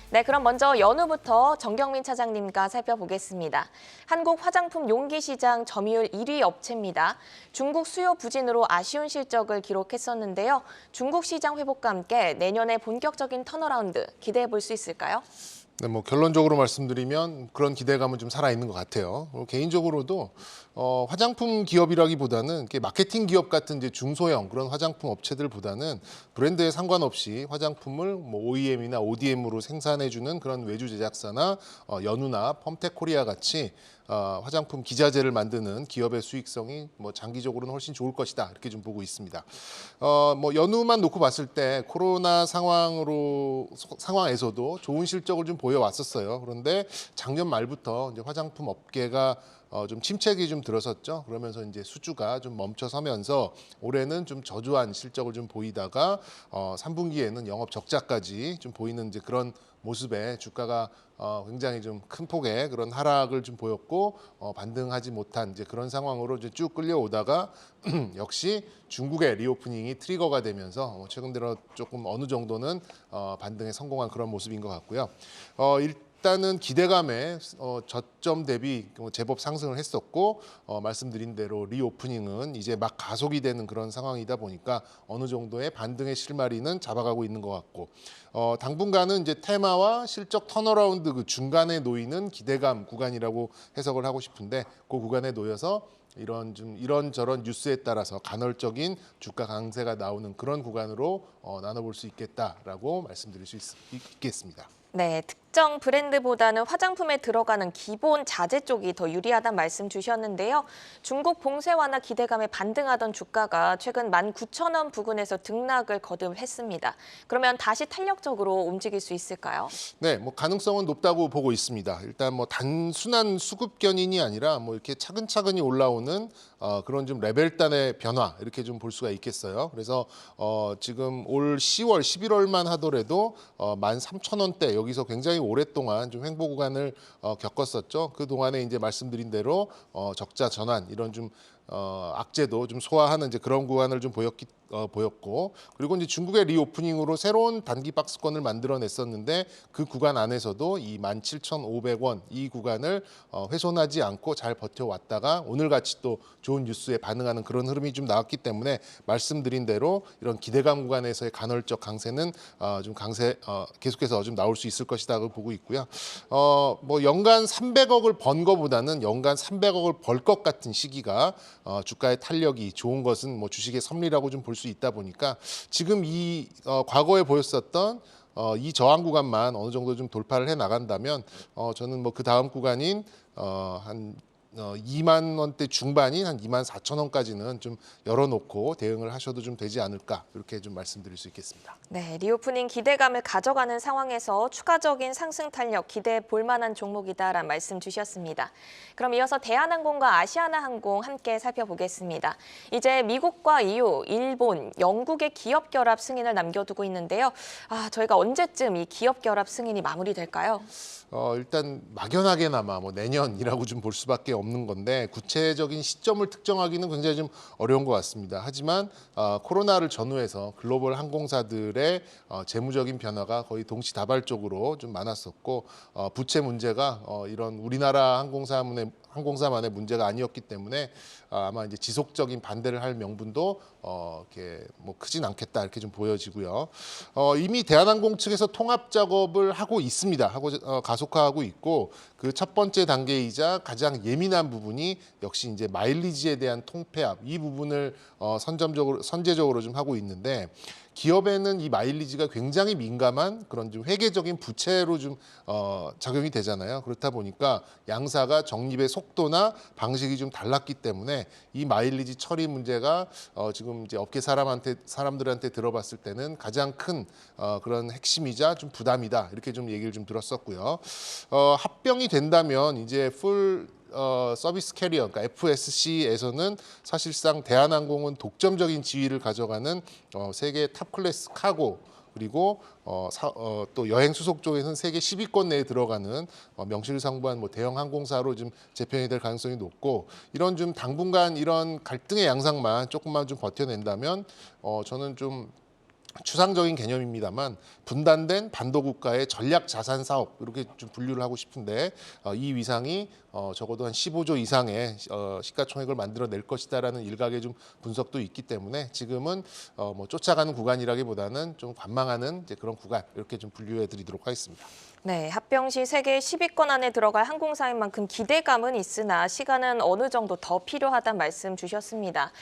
네, 그럼 먼저 연우부터 정경민 차장님과 살펴보겠습니다. 한국 화장품 용기 시장 점유율 1위 업체입니다. 중국 수요 부진으로 아쉬운 실적을 기록했었는데요. 중국 시장 회복과 함께 내년에 본격적인 턴어라운드 기대해 볼 수 있을까요? 네, 뭐 결론적으로 말씀드리면 그런 기대감은 좀 살아있는 것 같아요. 개인적으로도 화장품 기업이라기보다는 이렇게 마케팅 기업 같은 이제 중소형 그런 화장품 업체들보다는 브랜드에 상관없이 화장품을 뭐 OEM이나 ODM으로 생산해주는 그런 외주 제작사나 연우나 펌텍코리아 같이 화장품 기자재를 만드는 기업의 수익성이 뭐 장기적으로는 훨씬 좋을 것이다 이렇게 좀 보고 있습니다. 뭐 연우만 놓고 봤을 때 코로나 상황에서도 좋은 실적을 좀 보여왔었어요. 그런데 작년 말부터 이제 화장품 업계가 좀 침체기 좀 들어섰죠. 그러면서 이제 수주가 좀 멈춰서면서 올해는 좀 저조한 실적을 좀 보이다가 3분기에는 영업 적자까지 좀 보이는 이제 그런 모습에 주가가 굉장히 좀 큰 폭의 그런 하락을 좀 보였고 반등하지 못한 이제 그런 상황으로 이제 쭉 끌려오다가 역시 중국의 리오프닝이 트리거가 되면서 최근 들어 조금 어느 정도는 반등에 성공한 그런 모습인 것 같고요. 일단은 기대감에 저점 대비 제법 상승을 했었고 말씀드린 대로 리오프닝은 이제 막 가속이 되는 그런 상황이다 보니까 어느 정도의 반등의 실마리는 잡아가고 있는 것 같고 당분간은 이제 테마와 실적 턴어라운드 그 중간에 놓이는 기대감 구간이라고 해석을 하고 싶은데 그 구간에 놓여서 이런저런 뉴스에 따라서 간헐적인 주가 강세가 나오는 그런 구간으로 나눠볼 수 있겠다라고 말씀드릴 수 있겠습니다. 네, 특정 브랜드보다는 화장품에 들어가는 기본 자재 쪽이 더 유리하다는 말씀 주셨는데요. 중국 봉쇄 완화 기대감에 반등하던 주가가 최근 19,000원 부근에서 등락을 거듭했습니다. 그러면 다시 탄력적으로 움직일 수 있을까요? 네, 뭐 가능성은 높다고 보고 있습니다. 일단 뭐 단순한 수급 견인이 아니라 뭐 이렇게 차근차근히 올라오는 그런 좀 레벨단의 변화 이렇게 좀 볼 수가 있겠어요. 그래서 지금 올 10월, 11월만 하더라도 13,000원대 여기서 굉장히 오랫동안 좀 횡보 구간을 겪었었죠. 그 동안에 이제 말씀드린 대로 적자 전환 이런 좀 악재도 좀 소화하는 이제 그런 구간을 좀 보였고 그리고 이제 중국의 리오프닝으로 새로운 단기 박스권을 만들어냈었는데 그 구간 안에서도 이 17,500원 이 구간을 훼손하지 않고 잘 버텨왔다가 오늘 같이 또 좋은 뉴스에 반응하는 그런 흐름이 좀 나왔기 때문에 말씀드린 대로 이런 기대감 구간에서의 간헐적 강세는 좀 계속해서 좀 나올 수 있을 것이다고 보고 있고요. 뭐 연간 300억을 번 거보다는 연간 300억을 벌 것 같은 시기가 주가의 탄력이 좋은 것은 뭐 주식의 섭리라고 좀 볼 수 있다 보니까 지금 이 과거에 보였었던 이 저항 구간만 어느 정도 좀 돌파를 해 나간다면 저는 뭐 그 다음 구간인 한 2만 원대 중반인 한 24,000원까지는 좀 열어놓고 대응을 하셔도 좀 되지 않을까 이렇게 좀 말씀드릴 수 있겠습니다. 네, 리오프닝 기대감을 가져가는 상황에서 추가적인 상승 탄력 기대해 볼 만한 종목이다라는 말씀 주셨습니다. 그럼 이어서 대한항공과 아시아나항공 함께 살펴보겠습니다. 이제 미국과 EU, 일본, 영국의 기업 결합 승인을 남겨두고 있는데요. 저희가 언제쯤 이 기업 결합 승인이 마무리될까요? 일단 막연하게나마 뭐 내년이라고 좀 볼 수밖에 없는 없는 건데 구체적인 시점을 특정하기는 굉장히 좀 어려운 것 같습니다. 하지만 코로나를 전후해서 글로벌 항공사들의 재무적인 변화가 거의 동시다발적으로 좀 많았었고 부채 문제가 이런 우리나라 항공사만의 문제가 아니었기 때문에 아마 이제 지속적인 반대를 할 명분도 이렇게 뭐 크진 않겠다 이렇게 좀 보여지고요. 이미 대한항공 측에서 통합 작업을 하고 있습니다. 가속화하고 있고 그 첫 번째 단계이자 가장 예민한 부분이 역시 이제 마일리지에 대한 통폐합 이 부분을 선제적으로 좀 하고 있는데. 기업에는 이 마일리지가 굉장히 민감한 그런 좀 회계적인 부채로 좀 작용이 되잖아요. 그렇다 보니까 양사가 적립의 속도나 방식이 좀 달랐기 때문에 이 마일리지 처리 문제가 지금 이제 업계 사람들한테 들어봤을 때는 가장 큰 그런 핵심이자 좀 부담이다 이렇게 좀 얘기를 좀 들었었고요. 합병이 된다면 이제 풀 서비스 캐리어, 그러니까 FSC에서는 사실상 대한항공은 독점적인 지위를 가져가는 세계 탑 클래스 카고 그리고 또 여행 수속 쪽에서는 세계 10위권 내에 들어가는 명실상부한 뭐 대형 항공사로 좀 재편이 될 가능성이 높고 이런 좀 당분간 이런 갈등의 양상만 조금만 좀 버텨낸다면 저는 좀 추상적인 개념입니다만 분단된 반도국가의 전략 자산 사업 이렇게 좀 분류를 하고 싶은데 이 위상이 적어도 한 15조 이상의 시가총액을 만들어낼 것이다라는 일각의 좀 분석도 있기 때문에 지금은 뭐 쫓아가는 구간이라기보다는 좀 관망하는 이제 그런 구간 이렇게 좀 분류해드리도록 하겠습니다. 네, 합병 시 세계 10위권 안에 들어갈 항공사인 만큼 기대감은 있으나 시간은 어느 정도 더 필요하다는 말씀 주셨습니다.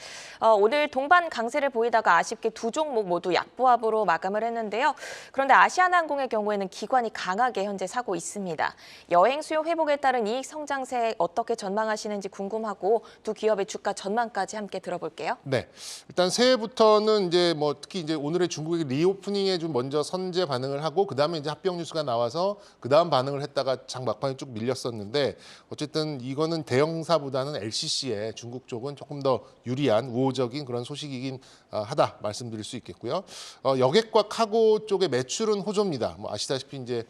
오늘 동반 강세를 보이다가 아쉽게 두 종목 모두 약보합으로 마감을 했는데요. 그런데 아시아나항공의 경우에는 기관이 강하게 현재 사고 있습니다. 여행 수요 회복에 따른 이익 성장세 어떻게 전망하시는지 궁금하고 두 기업의 주가 전망까지 함께 들어볼게요. 네, 일단 새해부터는 이제 뭐 특히 이제 오늘의 중국의 리오프닝에 좀 먼저 선제 반응을 하고 그 다음에 이제 합병 뉴스가 나와서 그 다음 반응을 했다가 장 막판에 쭉 밀렸었는데 어쨌든 이거는 대형사보다는 LCC에 중국 쪽은 조금 더 유리한 우호적인 그런 소식이긴 하다 말씀드릴 수 있겠고요. 여객과 카고 쪽의 매출은 호조입니다. 뭐 아시다시피 이제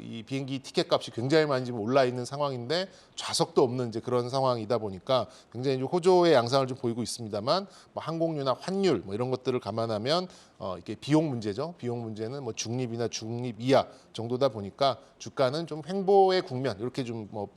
이 비행기 티켓 값이 굉장히 많이 지금 올라 있는 상황인데 좌석도 없는 이제 그런 상황이다 보니까 굉장히 좀 호조의 양상을 좀 보이고 있습니다만 뭐 항공료나 환율 뭐 이런 것들을 감안하면 이게 비용 문제죠. 비용 문제는 뭐 중립이나 중립 이하 정도다 보니까 주가는 좀 횡보의 국면 이렇게 좀 뭐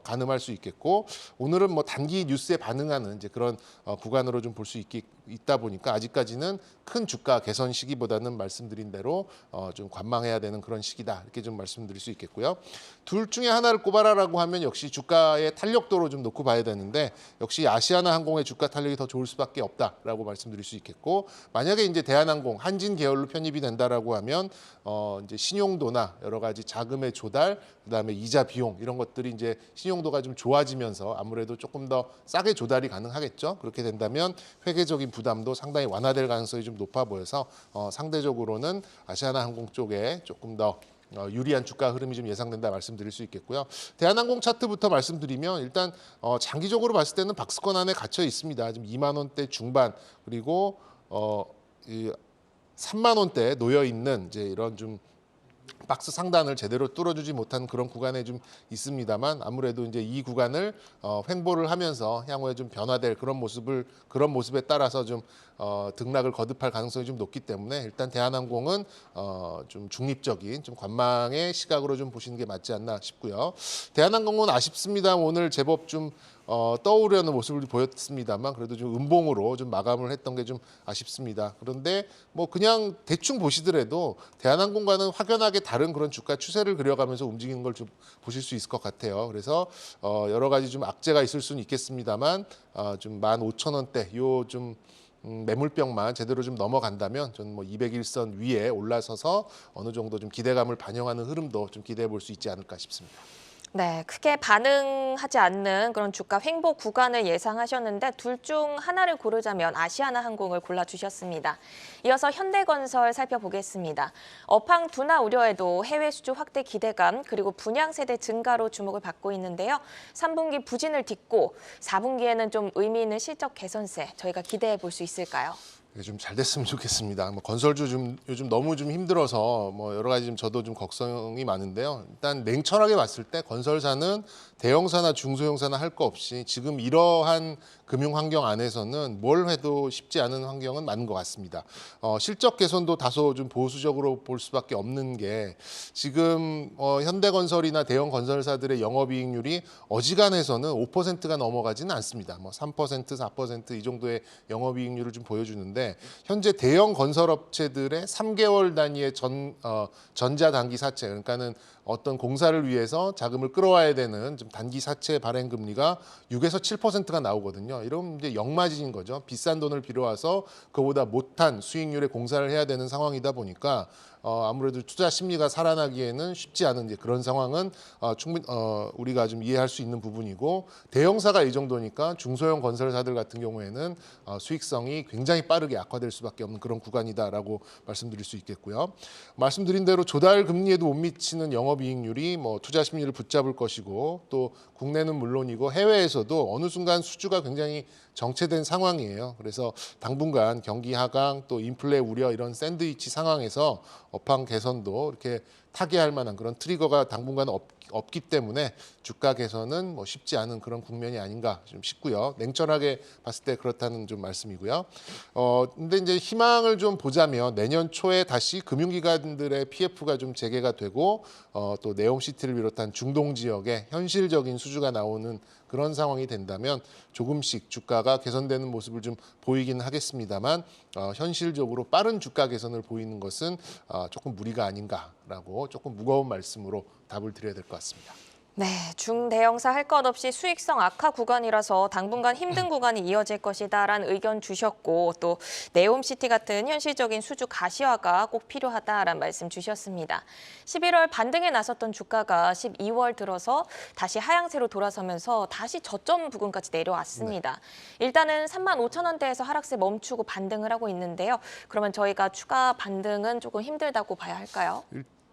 가늠할 수 있겠고 오늘은 뭐 단기 뉴스에 반응하는 이제 그런 구간으로 좀 볼 수 있다 보니까 아직까지는 큰 주가 개선 시기보다는 말씀드린 대로 좀 관망해야 되는 그런 시기다 이렇게 좀 말씀드릴 수 있겠고요. 둘 중에 하나를 꼽아라라고 하면 역시 주가의 탄력도로 좀 놓고 봐야 되는데 역시 아시아나항공의 주가 탄력이 더 좋을 수밖에 없다라고 말씀드릴 수 있겠고 만약에 이제 대한항공 한진 계열로 편입이 된다라고 하면 이제 신용도나 여러 가지 자금의 조달 그다음에 이자 비용 이런 것들이 이제 신용도가 좀 좋아지면서 아무래도 조금 더 싸게 조달이 가능하겠죠. 그렇게 된다면 회계적인 부담도 상당히 완화될 가능성이 좀 높아 보여서 상대적으로는 아시아나항공 쪽에 조금 더 유리한 주가 흐름이 좀 예상된다 말씀드릴 수 있겠고요. 대한항공 차트부터 말씀드리면 일단 장기적으로 봤을 때는 박스권 안에 갇혀 있습니다. 지금 2만 원대 중반 그리고 3만 원대에 놓여 있는 이제 이런 좀 박스 상단을 제대로 뚫어주지 못한 그런 구간에 좀 있습니다만 아무래도 이제 이 구간을 횡보를 하면서 향후에 좀 변화될 그런 모습에 따라서 좀 등락을 거듭할 가능성이 좀 높기 때문에 일단 대한항공은 좀 중립적인 좀 관망의 시각으로 좀 보시는 게 맞지 않나 싶고요. 대한항공은 아쉽습니다. 오늘 제법 좀 떠오르는 모습을 보였습니다만 그래도 좀 음봉으로 좀 마감을 했던 게 좀 아쉽습니다. 그런데 뭐 그냥 대충 보시더라도 대한항공과는 확연하게 다른 그런 주가 추세를 그려가면서 움직이는 걸 좀 보실 수 있을 것 같아요. 그래서 여러 가지 좀 악재가 있을 수는 있겠습니다만 좀 15,000원대 요 좀 매물병만 제대로 좀 넘어간다면 저는 뭐 200일선 위에 올라서서 어느 정도 좀 기대감을 반영하는 흐름도 좀 기대해 볼 수 있지 않을까 싶습니다. 네, 크게 반응하지 않는 그런 주가 횡보 구간을 예상하셨는데 둘 중 하나를 고르자면 아시아나항공을 골라주셨습니다. 이어서 현대건설 살펴보겠습니다. 업황 둔화 우려에도 해외 수주 확대 기대감 그리고 분양 세대 증가로 주목을 받고 있는데요. 3분기 부진을 딛고 4분기에는 좀 의미 있는 실적 개선세 저희가 기대해 볼 수 있을까요? 좀 잘 됐으면 좋겠습니다. 뭐 건설주 좀 요즘 너무 좀 힘들어서 뭐 여러 가지 좀 저도 좀 걱정이 많은데요. 일단 냉철하게 봤을 때 건설사는 대형사나 중소형사나 할 거 없이 지금 이러한 금융 환경 안에서는 뭘 해도 쉽지 않은 환경은 맞는 것 같습니다. 실적 개선도 다소 좀 보수적으로 볼 수밖에 없는 게 지금 현대건설이나 대형 건설사들의 영업이익률이 어지간해서는 5%가 넘어가지는 않습니다. 뭐 3%, 4%이 정도의 영업이익률을 좀 보여주는데 현재 대형 건설업체들의 3개월 단위의 전자단기 사채, 그러니까는 어떤 공사를 위해서 자금을 끌어와야 되는 좀 단기 사채 발행 금리가 6에서 7%가 나오거든요. 이러면 이제 역마진인 거죠. 비싼 돈을 빌어와서 그보다 못한 수익률의 공사를 해야 되는 상황이다 보니까 아무래도 투자 심리가 살아나기에는 쉽지 않은 이제 그런 상황은 충분히 우리가 좀 이해할 수 있는 부분이고, 대형사가 이 정도니까 중소형 건설사들 같은 경우에는 수익성이 굉장히 빠르게 악화될 수밖에 없는 그런 구간이다라고 말씀드릴 수 있겠고요. 말씀드린 대로 조달 금리에도 못 미치는 영업이익률이 뭐 투자 심리를 붙잡을 것이고, 또 국내는 물론이고 해외에서도 어느 순간 수주가 굉장히 정체된 상황이에요. 그래서 당분간 경기 하강 또 인플레 우려 이런 샌드위치 상황에서 업황 개선도 이렇게 타개할 만한 그런 트리거가 당분간 없기 때문에 주가 개선은 뭐 쉽지 않은 그런 국면이 아닌가 좀 싶고요. 냉철하게 봤을 때 그렇다는 좀 말씀이고요. 근데 이제 희망을 좀 보자면 내년 초에 다시 금융기관들의 PF가 좀 재개가 되고 또 네옴시티를 비롯한 중동 지역에 현실적인 수주가 나오는 그런 상황이 된다면 조금씩 주가가 개선되는 모습을 좀 보이긴 하겠습니다만 현실적으로 빠른 주가 개선을 보이는 것은 조금 무리가 아닌가라고 조금 무거운 말씀으로 답을 드려야 될 것 같습니다. 네, 중대형사 할 것 없이 수익성 악화 구간이라서 당분간 힘든 구간이 이어질 것이다라는 의견 주셨고, 또 네옴시티 같은 현실적인 수주 가시화가 꼭 필요하다라는 말씀 주셨습니다. 11월 반등에 나섰던 주가가 12월 들어서 다시 하향세로 돌아서면서 다시 저점 부근까지 내려왔습니다. 일단은 35,000원대에서 하락세 멈추고 반등을 하고 있는데요. 그러면 저희가 추가 반등은 조금 힘들다고 봐야 할까요?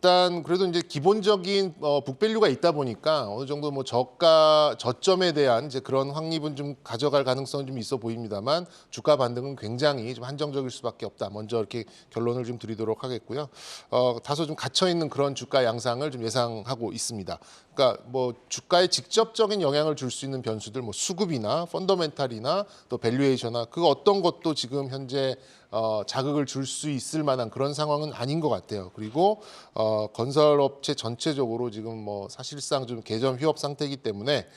일단 그래도 이제 기본적인 북밸류가 있다 보니까 어느 정도 뭐 저점에 대한 이제 그런 확립은 좀 가져갈 가능성은 좀 있어 보입니다만 주가 반등은 굉장히 좀 한정적일 수밖에 없다. 먼저 이렇게 결론을 좀 드리도록 하겠고요. 다소 좀 갇혀 있는 그런 주가 양상을 좀 예상하고 있습니다. 그러니까 뭐 주가에 직접적인 영향을 줄 수 있는 변수들, 뭐 수급이나 펀더멘탈이나 또 밸류에이션이나 그 어떤 것도 지금 현재 자극을 줄 수 있을 만한 그런 상황은 아닌 것 같아요. 그리고 건설업체 전체적으로 지금 뭐 사실상 좀 개점 휴업 상태이기 때문에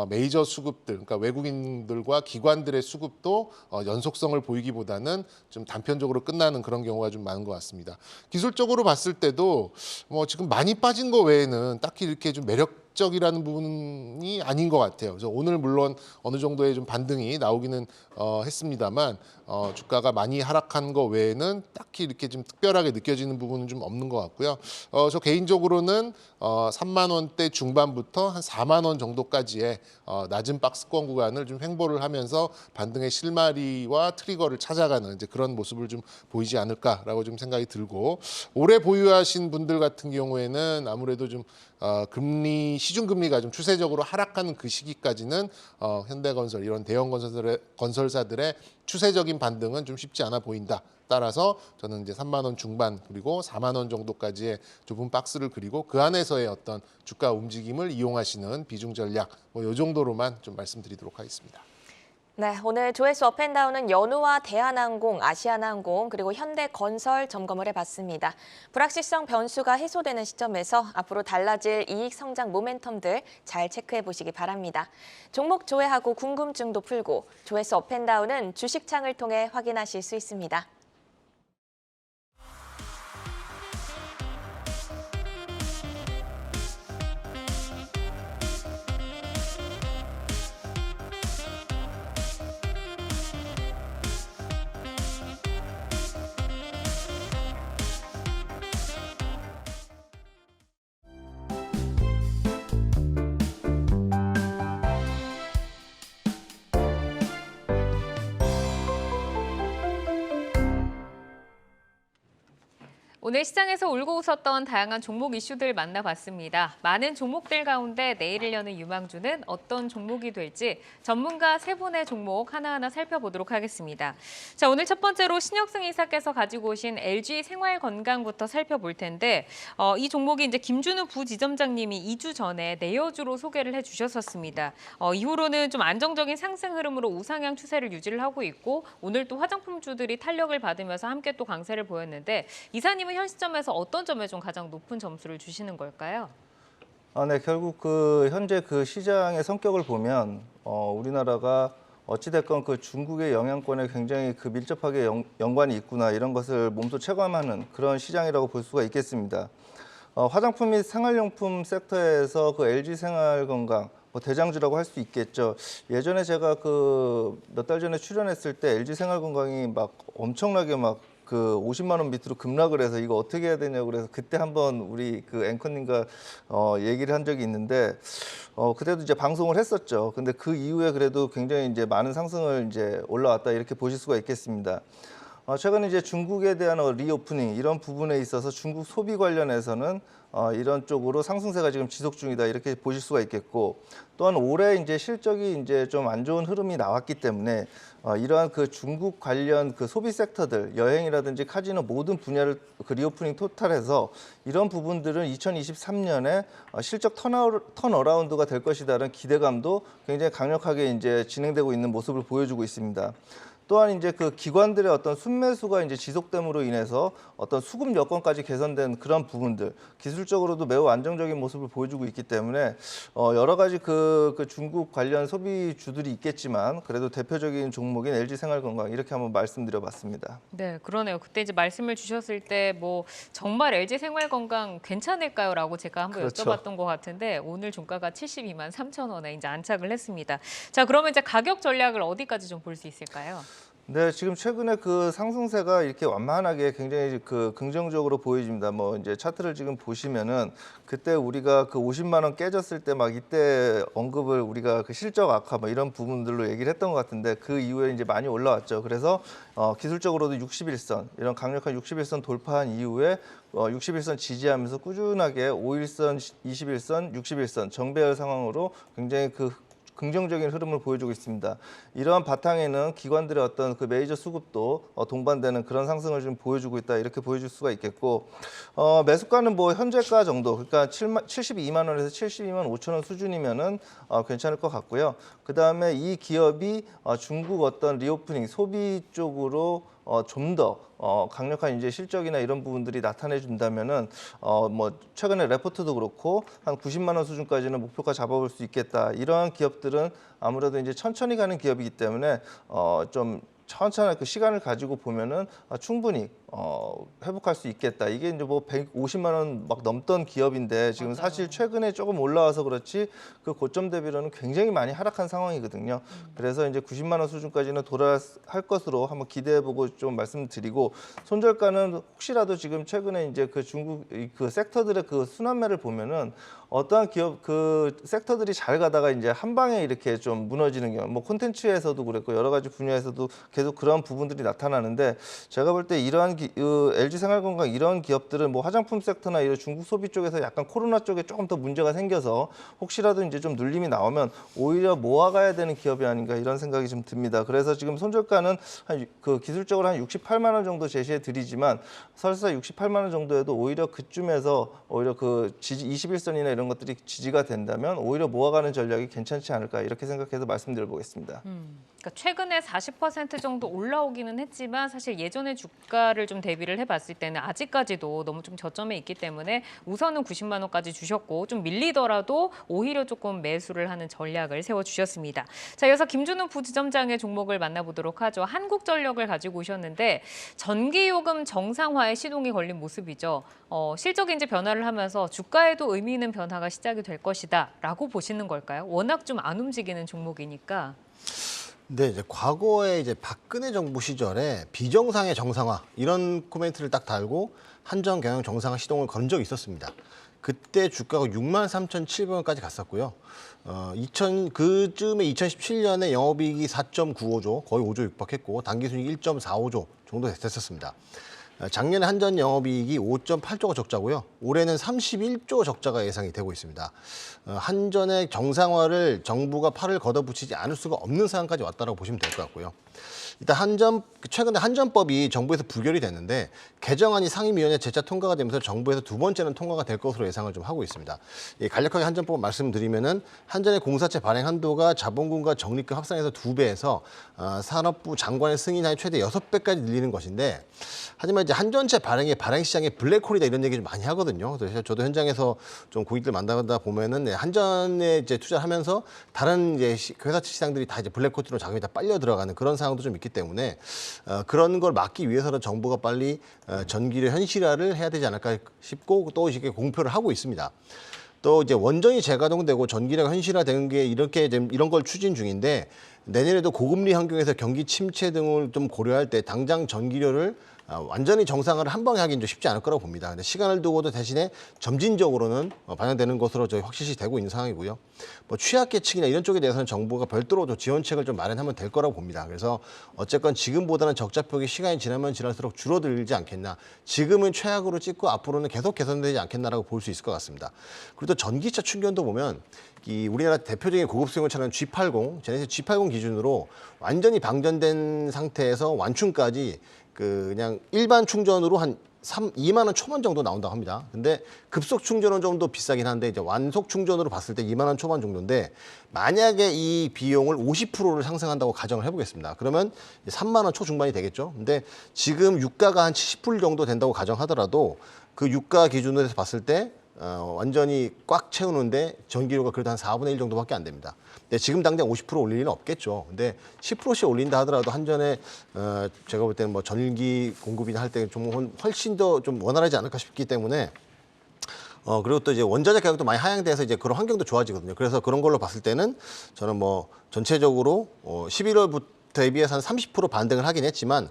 메이저 수급들, 그러니까 외국인들과 기관들의 수급도 연속성을 보이기보다는 좀 단편적으로 끝나는 그런 경우가 좀 많은 것 같습니다. 기술적으로 봤을 때도 뭐 지금 많이 빠진 거 외에는 딱히 이렇게 좀 매력적이라는 부분이 아닌 것 같아요. 그래서 오늘 물론 어느 정도의 좀 반등이 나오기는 했습니다만 주가가 많이 하락한 거 외에는 딱히 이렇게 좀 특별하게 느껴지는 부분은 좀 없는 것 같고요. 저 개인적으로는 3만 원대 중반부터 한 4만 원 정도까지의 낮은 박스권 구간을 좀 횡보를 하면서 반등의 실마리와 트리거를 찾아가는 이제 그런 모습을 좀 보이지 않을까라고 좀 생각이 들고, 오래 보유하신 분들 같은 경우에는 아무래도 좀 시중금리가 좀 추세적으로 하락하는 그 시기까지는 현대건설 이런 대형 건설사들의 추세적인 반등은 좀 쉽지 않아 보인다. 따라서 저는 이제 3만 원 중반 그리고 4만 원 정도까지의 좁은 박스를 그리고 그 안에서의 어떤 주가 움직임을 이용하시는 비중 전략 뭐 이 정도로만 좀 말씀드리도록 하겠습니다. 네, 오늘 조회수 업앤다운은 연우와 대한항공, 아시아나항공 그리고 현대건설 점검을 해봤습니다. 불확실성 변수가 해소되는 시점에서 앞으로 달라질 이익 성장 모멘텀들 잘 체크해 보시기 바랍니다. 종목 조회하고 궁금증도 풀고 조회수 업앤다운은 주식창을 통해 확인하실 수 있습니다. 오늘 시장에서 울고 웃었던 다양한 종목 이슈들 만나봤습니다. 많은 종목들 가운데 내일을 여는 유망주는 어떤 종목이 될지 전문가 세 분의 종목 하나하나 살펴보도록 하겠습니다. 자, 오늘 첫 번째로 신혁승 이사께서 가지고 오신 LG 생활건강부터 살펴볼 텐데 이 종목이 이제 김준우 부지점장님이 2주 전에 내여주로 소개를 해주셨었습니다. 이후로는 좀 안정적인 상승 흐름으로 우상향 추세를 유지를 하고 있고 오늘 또 화장품주들이 탄력을 받으면서 함께 또 강세를 보였는데 이사님은 현 시점에서 어떤 점에 좀 가장 높은 점수를 주시는 걸까요? 네, 결국 현재 시장의 성격을 보면 우리나라가 어찌됐건 중국의 영향권에 굉장히 밀접하게 연관이 있구나 이런 것을 몸소 체감하는 그런 시장이라고 볼 수가 있겠습니다. 화장품 및 생활용품 섹터에서 LG 생활건강 대장주라고 할 수 있겠죠. 예전에 제가 몇 달 전에 출연했을 때 LG 생활건강이 엄청나게 50만 원 밑으로 급락을 해서 이거 어떻게 해야 되냐고 그래서 그때 한번 우리 앵커님과 얘기를 한 적이 있는데 그때도 이제 방송을 했었죠. 근데 그 이후에 그래도 굉장히 이제 많은 상승을 이제 올라왔다 이렇게 보실 수가 있겠습니다. 최근에 이제 중국에 대한 리오프닝 이런 부분에 있어서 중국 소비 관련해서는 이런 쪽으로 상승세가 지금 지속 중이다 이렇게 보실 수가 있겠고 또한 올해 이제 실적이 이제 좀 안 좋은 흐름이 나왔기 때문에 이러한 중국 관련 소비 섹터들 여행이라든지 카지노 모든 분야를 리오프닝 토탈해서 이런 부분들은 2023년에 실적 턴어라운드가 될 것이다라는 기대감도 굉장히 강력하게 이제 진행되고 있는 모습을 보여주고 있습니다. 또한 이제 기관들의 어떤 순매수가 이제 지속됨으로 인해서 어떤 수급 여건까지 개선된 그런 부분들 기술적으로도 매우 안정적인 모습을 보여주고 있기 때문에 여러 가지 중국 관련 소비주들이 있겠지만 그래도 대표적인 종목인 LG 생활건강 이렇게 한번 말씀드려봤습니다. 네, 그러네요. 그때 이제 말씀을 주셨을 때 정말 LG 생활건강 괜찮을까요?라고 제가 한번 그렇죠. 여쭤봤던 것 같은데 오늘 종가가 72만 3천 원에 이제 안착을 했습니다. 자, 그러면 이제 가격 전략을 어디까지 좀 볼 수 있을까요? 네, 지금 최근에 상승세가 이렇게 완만하게 굉장히 긍정적으로 보여집니다. 이제 차트를 지금 보시면은 그때 우리가 50만 원 깨졌을 때 이때 언급을 우리가 실적 악화 이런 부분들로 얘기를 했던 것 같은데 그 이후에 이제 많이 올라왔죠. 그래서 기술적으로도 61선 이런 강력한 61선 돌파한 이후에 61선 지지하면서 꾸준하게 5일선, 21선, 61선 정배열 상황으로 굉장히 긍정적인 흐름을 보여주고 있습니다. 이러한 바탕에는 기관들의 어떤 메이저 수급도 동반되는 그런 상승을 좀 보여주고 있다 이렇게 보여줄 수가 있겠고 매수가는 현재가 정도 그러니까 72만 원에서 72만 5천 원 수준이면은 괜찮을 것 같고요. 그 다음에 이 기업이 중국 어떤 리오프닝 소비 쪽으로 좀 더 강력한 이제 실적이나 이런 부분들이 나타내 준다면은 최근에 레포트도 그렇고 한 90만 원 수준까지는 목표가 잡아볼 수 있겠다. 이러한 기업들은 아무래도 이제 천천히 가는 기업이기 때문에 좀 천천히 시간을 가지고 보면은 충분히 회복할 수 있겠다. 이게 이제 150만 원 넘던 기업인데 지금 맞아요. 사실 최근에 조금 올라와서 그렇지 고점 대비로는 굉장히 많이 하락한 상황이거든요. 그래서 이제 90만 원 수준까지는 돌아할 것으로 한번 기대해보고 좀 말씀드리고 손절가는 혹시라도 지금 최근에 이제 중국 섹터들의 순환매를 보면은 어떠한 기업 섹터들이 잘 가다가 이제 한 방에 이렇게 좀 무너지는 경우 콘텐츠에서도 그랬고 여러 가지 분야에서도 계속 그런 부분들이 나타나는데 제가 볼 때 이러한 LG 생활건강 이런 기업들은 화장품 섹터나 이런 중국 소비 쪽에서 약간 코로나 쪽에 조금 더 문제가 생겨서 혹시라도 이제 좀 눌림이 나오면 오히려 모아가야 되는 기업이 아닌가 이런 생각이 좀 듭니다. 그래서 지금 손절가는 기술적으로 한 68만 원 정도 제시해 드리지만 설사 68만 원 정도에도 오히려 그쯤에서 오히려 21선이나 이런 것들이 지지가 된다면 오히려 모아가는 전략이 괜찮지 않을까 이렇게 생각해서 말씀드려 보겠습니다. 그러니까 최근에 40% 정도 올라오기는 했지만 사실 예전의 주가를 좀 대비를 해봤을 때는 아직까지도 너무 좀 저점에 있기 때문에 우선은 90만 원까지 주셨고 좀 밀리더라도 오히려 조금 매수를 하는 전략을 세워주셨습니다. 자, 이어서 김준우 부지점장의 종목을 만나보도록 하죠. 한국전력을 가지고 오셨는데 전기요금 정상화에 시동이 걸린 모습이죠. 실적이 이제 변화를 하면서 주가에도 의미 있는 변화가 시작이 될 것이다라고 보시는 걸까요? 워낙 좀 안 움직이는 종목이니까. 네, 이제 과거에 이제 박근혜 정부 시절에 비정상의 정상화 이런 코멘트를 딱 달고 한전 경영 정상화 시동을 건 적이 있었습니다. 그때 주가가 63,700원까지 갔었고요. 그쯤에 2017년에 영업이익이 4.95조, 거의 5조 육박했고 단기순이익 1.45조 정도 됐었습니다. 작년에 한전 영업이익이 5.8조가 적자고요. 올해는 31조 적자가 예상이 되고 있습니다. 한전의 정상화를 정부가 팔을 걷어붙이지 않을 수가 없는 상황까지 왔다고 보시면 될 것 같고요. 일단 최근에 한전법이 정부에서 부결이 됐는데 개정안이 상임위원회 재차 통과가 되면서 정부에서 두 번째는 통과가 될 것으로 예상을 좀 하고 있습니다. 간략하게 한전법 말씀드리면은 한전의 공사체 발행 한도가 자본금과 적립금 합산해서 2배에서 산업부 장관의 승인하에 최대 6배까지 늘리는 것인데 하지만 이제 한전체 발행 시장에 블랙홀이다 이런 얘기 좀 많이 하거든요. 그래서 저도 현장에서 좀 고객들 만나다 보면은 한전에 이제 투자하면서 다른 이제 회사채 시장들이 다 이제 블랙홀로 자금이 다 빨려 들어가는 그런 상황도 좀 있기 때문에 그런 걸 막기 위해서는 정부가 빨리 전기료 현실화를 해야 되지 않을까 싶고 또 이렇게 공표를 하고 있습니다. 또 이제 원전이 재가동되고 전기료가 현실화되는 게 이런 걸 추진 중인데 내년에도 고금리 환경에서 경기 침체 등을 좀 고려할 때 당장 전기료를 완전히 정상화를 한 방에 하기는 좀 쉽지 않을 거라고 봅니다. 근데 시간을 두고도 대신에 점진적으로는 반영되는 것으로 저희 확실시 되고 있는 상황이고요. 뭐 취약계층이나 이런 쪽에 대해서는 정부가 별도로 지원책을 좀 마련하면 될 거라고 봅니다. 그래서 어쨌건 지금보다는 적자폭이 시간이 지나면 지날수록 줄어들지 않겠나. 지금은 최악으로 찍고 앞으로는 계속 개선되지 않겠나라고 볼 수 있을 것 같습니다. 그리고 또 전기차 충전도 보면 우리나라 대표적인 고급 수용을 차는 G80, 제네시스 G80 기준으로 완전히 방전된 상태에서 완충까지 그냥 일반 충전으로 한 2만 원 초반 정도 나온다고 합니다. 근데 급속 충전은 좀 더 비싸긴 한데 이제 완속 충전으로 봤을 때 2만 원 초반 정도인데 만약에 이 비용을 50%를 상승한다고 가정을 해보겠습니다. 그러면 3만 원 초중반이 되겠죠. 근데 지금 유가가 한 70불 정도 된다고 가정하더라도 그 유가 기준으로 해서 봤을 때 완전히 꽉 채우는데 전기료가 그래도 한 4분의 1 정도밖에 안 됩니다. 근데 지금 당장 50% 올릴 리는 없겠죠. 근데 10%씩 올린다 하더라도 한전에 제가 볼 때는 뭐 전기 공급이나 할 때 좀 훨씬 더 좀 원활하지 않을까 싶기 때문에 그리고 또 이제 원자재 가격도 많이 하향돼서 이제 그런 환경도 좋아지거든요. 그래서 그런 걸로 봤을 때는 저는 뭐 전체적으로 11월부터 대비해서 한 30% 반등을 하긴 했지만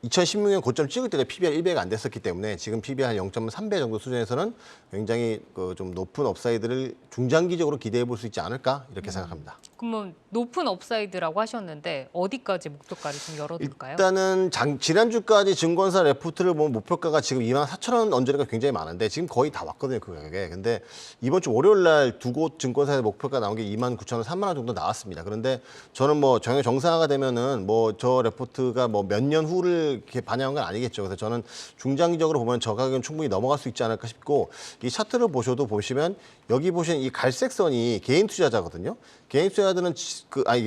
2016년 고점 찍을 때가 PBR 1배가 안 됐었기 때문에 지금 PBR 한 0.3배 정도 수준에서는 굉장히 좀 높은 업사이드를 중장기적으로 기대해 볼 수 있지 않을까 이렇게 생각합니다. 그러면 높은 업사이드라고 하셨는데 어디까지 목표가를 좀 열어둘까요? 일단은 지난주까지 증권사 레포트를 보면 목표가가 지금 24,000원 언저리가 굉장히 많은데 지금 거의 다 왔거든요, 그 가격에. 근데 이번 주 월요일 날 두 곳 증권사의 목표가 나온 게 29,000원, 3만 원 정도 나왔습니다. 그런데 저는 뭐 정상화가 되면은 뭐 저 레포트가 뭐 몇 년 후를 이렇게 반영한 건 아니겠죠. 그래서 저는 중장기적으로 보면 저 가격은 충분히 넘어갈 수 있지 않을까 싶고 이 차트를 보시면 여기 보시는 이 갈색 선이 개인 투자자거든요. 개인 투자자들은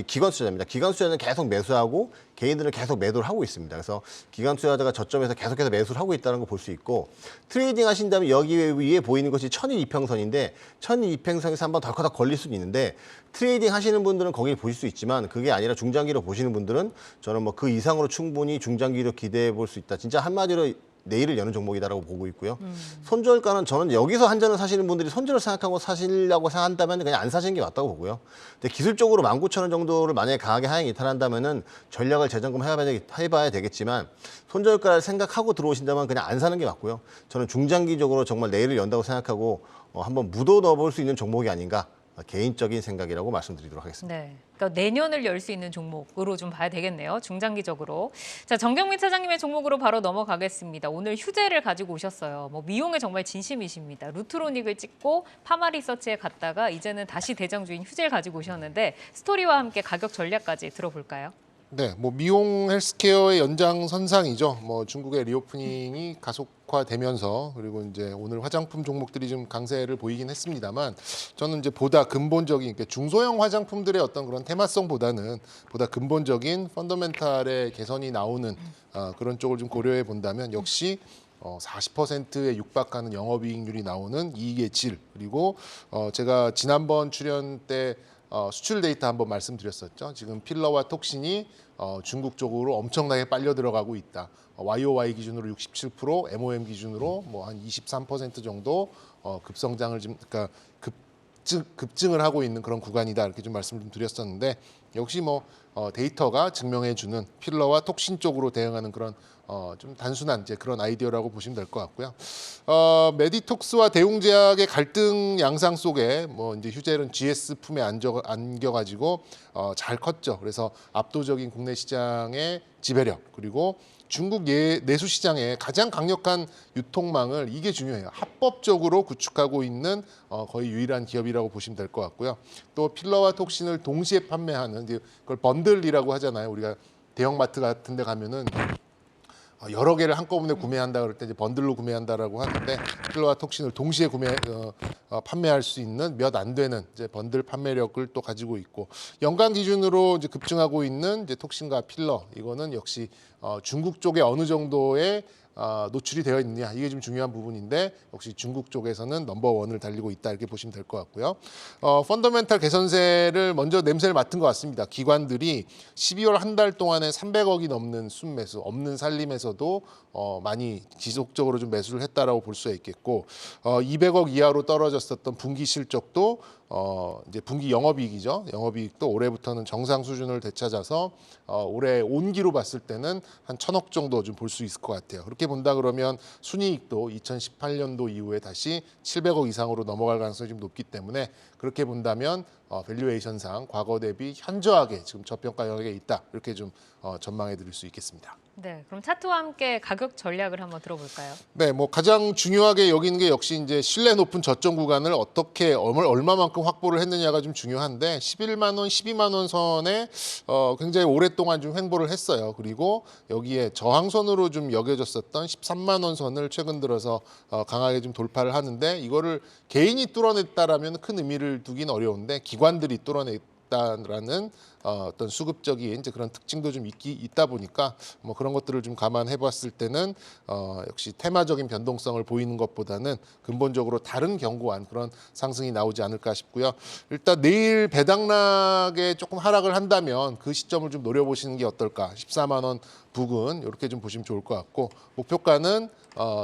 기관 투자자입니다. 기관 투자자는 계속 매수하고 개인들은 계속 매도를 하고 있습니다. 그래서 기관 투자자가 저점에서 계속해서 매수를 하고 있다는 걸 볼 수 있고 트레이딩 하신다면 여기 위에 보이는 것이 1000일 이평선인데 1000일 이평선에서 한번 덜커덕 걸릴 수는 있는데 트레이딩 하시는 분들은 거기를 보실 수 있지만 그게 아니라 중장기로 보시는 분들은 저는 뭐 그 이상으로 충분히 중장기로 기대해 볼 수 있다. 진짜 한마디로 내일을 여는 종목이다라고 보고 있고요. 손절가는 저는 여기서 한전을 사시는 분들이 손절을 생각하고 사시려고 생각한다면 그냥 안 사시는 게 맞다고 보고요. 근데 기술적으로 19,000원 정도를 만약에 강하게 하향 이탈한다면은 전략을 재점검 해봐야 되겠지만 손절가를 생각하고 들어오신다면 그냥 안 사는 게 맞고요. 저는 중장기적으로 정말 내일을 연다고 생각하고 한번 묻어 넣어볼 수 있는 종목이 아닌가 개인적인 생각이라고 말씀드리도록 하겠습니다. 네. 그러니까 내년을 열 수 있는 종목으로 좀 봐야 되겠네요. 중장기적으로. 자, 정경민 차장님의 종목으로 바로 넘어가겠습니다. 오늘 휴재를 가지고 오셨어요. 뭐 미용에 정말 진심이십니다. 루트로닉을 찍고 파마리서치에 갔다가 이제는 다시 대장주인 휴재를 가지고 오셨는데 스토리와 함께 가격 전략까지 들어볼까요? 네, 뭐 미용 헬스케어의 연장선상이죠. 뭐 중국의 리오프닝이 가속화되면서 그리고 이제 오늘 화장품 종목들이 좀 강세를 보이긴 했습니다만 저는 이제 보다 근본적인 그러니까 중소형 화장품들의 어떤 그런 테마성보다는 보다 근본적인 펀더멘탈의 개선이 나오는 그런 쪽을 좀 고려해 본다면 역시 40%에 육박하는 영업이익률이 나오는 이익의 질 그리고 제가 지난번 출연 때 수출 데이터 한번 말씀드렸었죠. 지금 필러와 톡신이 중국 쪽으로 엄청나게 빨려 들어가고 있다. YOY 기준으로 67%, MOM 기준으로 뭐 한 23% 정도 급성장을 지금 그러니까 급증을 하고 있는 그런 구간이다 이렇게 좀 말씀을 좀 드렸었는데 역시 뭐 데이터가 증명해주는 필러와 톡신 쪽으로 대응하는 그런 좀 단순한 이제 그런 아이디어라고 보시면 될 것 같고요. 메디톡스와 대웅제약의 갈등 양상 속에 뭐 이제 휴젤은 GS 품에 안겨가지고 잘 컸죠. 그래서 압도적인 국내 시장의 지배력 그리고 중국 내수 시장의 가장 강력한 유통망을 이게 중요해요. 합법적으로 구축하고 있는 거의 유일한 기업이라고 보시면 될 것 같고요. 또 필러와 톡신을 동시에 판매하는 이제 그걸 번들이라고 하잖아요. 우리가 대형마트 같은 데 가면은 여러 개를 한꺼번에 구매한다 그럴 때 이제 번들로 구매한다라고 하는데 필러와 톡신을 동시에 판매할 수 있는 몇 안 되는 이제 번들 판매력을 또 가지고 있고 연간 기준으로 이제 급증하고 있는 이제 톡신과 필러 이거는 역시 중국 쪽에 어느 정도의 노출이 되어 있느냐 이게 좀 중요한 부분인데 역시 중국 쪽에서는 넘버원을 달리고 있다 이렇게 보시면 될 것 같고요. 펀더멘탈 개선세를 먼저 냄새를 맡은 것 같습니다. 기관들이 12월 한 달 동안에 300억이 넘는 순매수 없는 살림에서도 많이 지속적으로 좀 매수를 했다라고 볼 수 있겠고 200억 이하로 떨어졌었던 분기 실적도 이제 분기 영업이익이죠. 영업이익도 올해부터는 정상 수준을 되찾아서 올해 온기로 봤을 때는 한 1,000억 정도 좀 볼 수 있을 것 같아요. 그렇게 본다 그러면 순이익도 2018년도 이후에 다시 700억 이상으로 넘어갈 가능성이 좀 높기 때문에 그렇게 본다면 밸류에이션상 과거 대비 현저하게 지금 저평가 영역에 있다 이렇게 좀 전망해 드릴 수 있겠습니다. 네, 그럼 차트와 함께 가격 전략을 한번 들어볼까요? 네, 뭐 가장 중요하게 여기는 게 역시 이제 신뢰 높은 저점 구간을 어떻게 얼마만큼 확보를 했느냐가 좀 중요한데 11만 원, 12만 원 선에 굉장히 오랫동안 좀 횡보를 했어요. 그리고 여기에 저항선으로 좀 여겨졌었던 13만 원 선을 최근 들어서 강하게 좀 돌파를 하는데 이거를 개인이 뚫어냈다라면 큰 의미를 두긴 어려운데 기관들이 뚫어냈다라는 어떤 수급적인 이제 그런 특징도 좀 있다 보니까 뭐 그런 것들을 좀 감안해봤을 때는 역시 테마적인 변동성을 보이는 것보다는 근본적으로 다른 견고한 그런 상승이 나오지 않을까 싶고요. 일단 내일 배당락에 조금 하락을 한다면 그 시점을 좀 노려보시는 게 어떨까? 14만 원 부근 이렇게 좀 보시면 좋을 것 같고 목표가는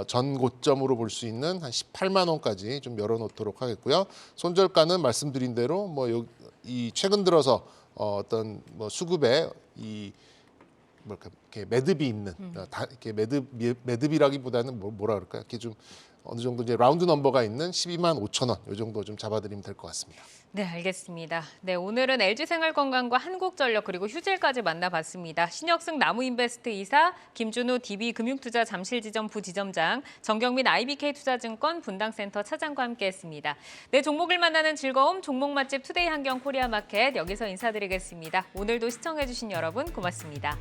전 고점으로 볼 수 있는 한 18만 원까지 좀 열어놓도록 하겠고요. 손절가는 말씀드린 대로 뭐 이 최근 들어서 어떤 뭐 수급에 이렇게 매듭이 있는 이렇게 매듭이라기보다는 뭐라 그럴까요? 이렇게 좀 어느 정도 이제 라운드 넘버가 있는 12만 5천 원 이 정도 좀 잡아드리면 될 것 같습니다. 네, 알겠습니다. 네, 오늘은 LG생활건강과 한국전력 그리고 휴질까지 만나봤습니다. 신혁승 나무인베스트 이사, 김준우 DB금융투자 잠실지점 부지점장, 정경민 IBK투자증권 분당센터 차장과 함께했습니다. 네, 종목을 만나는 즐거움, 종목 맛집 투데이 한경 코리아마켓 여기서 인사드리겠습니다. 오늘도 시청해주신 여러분 고맙습니다.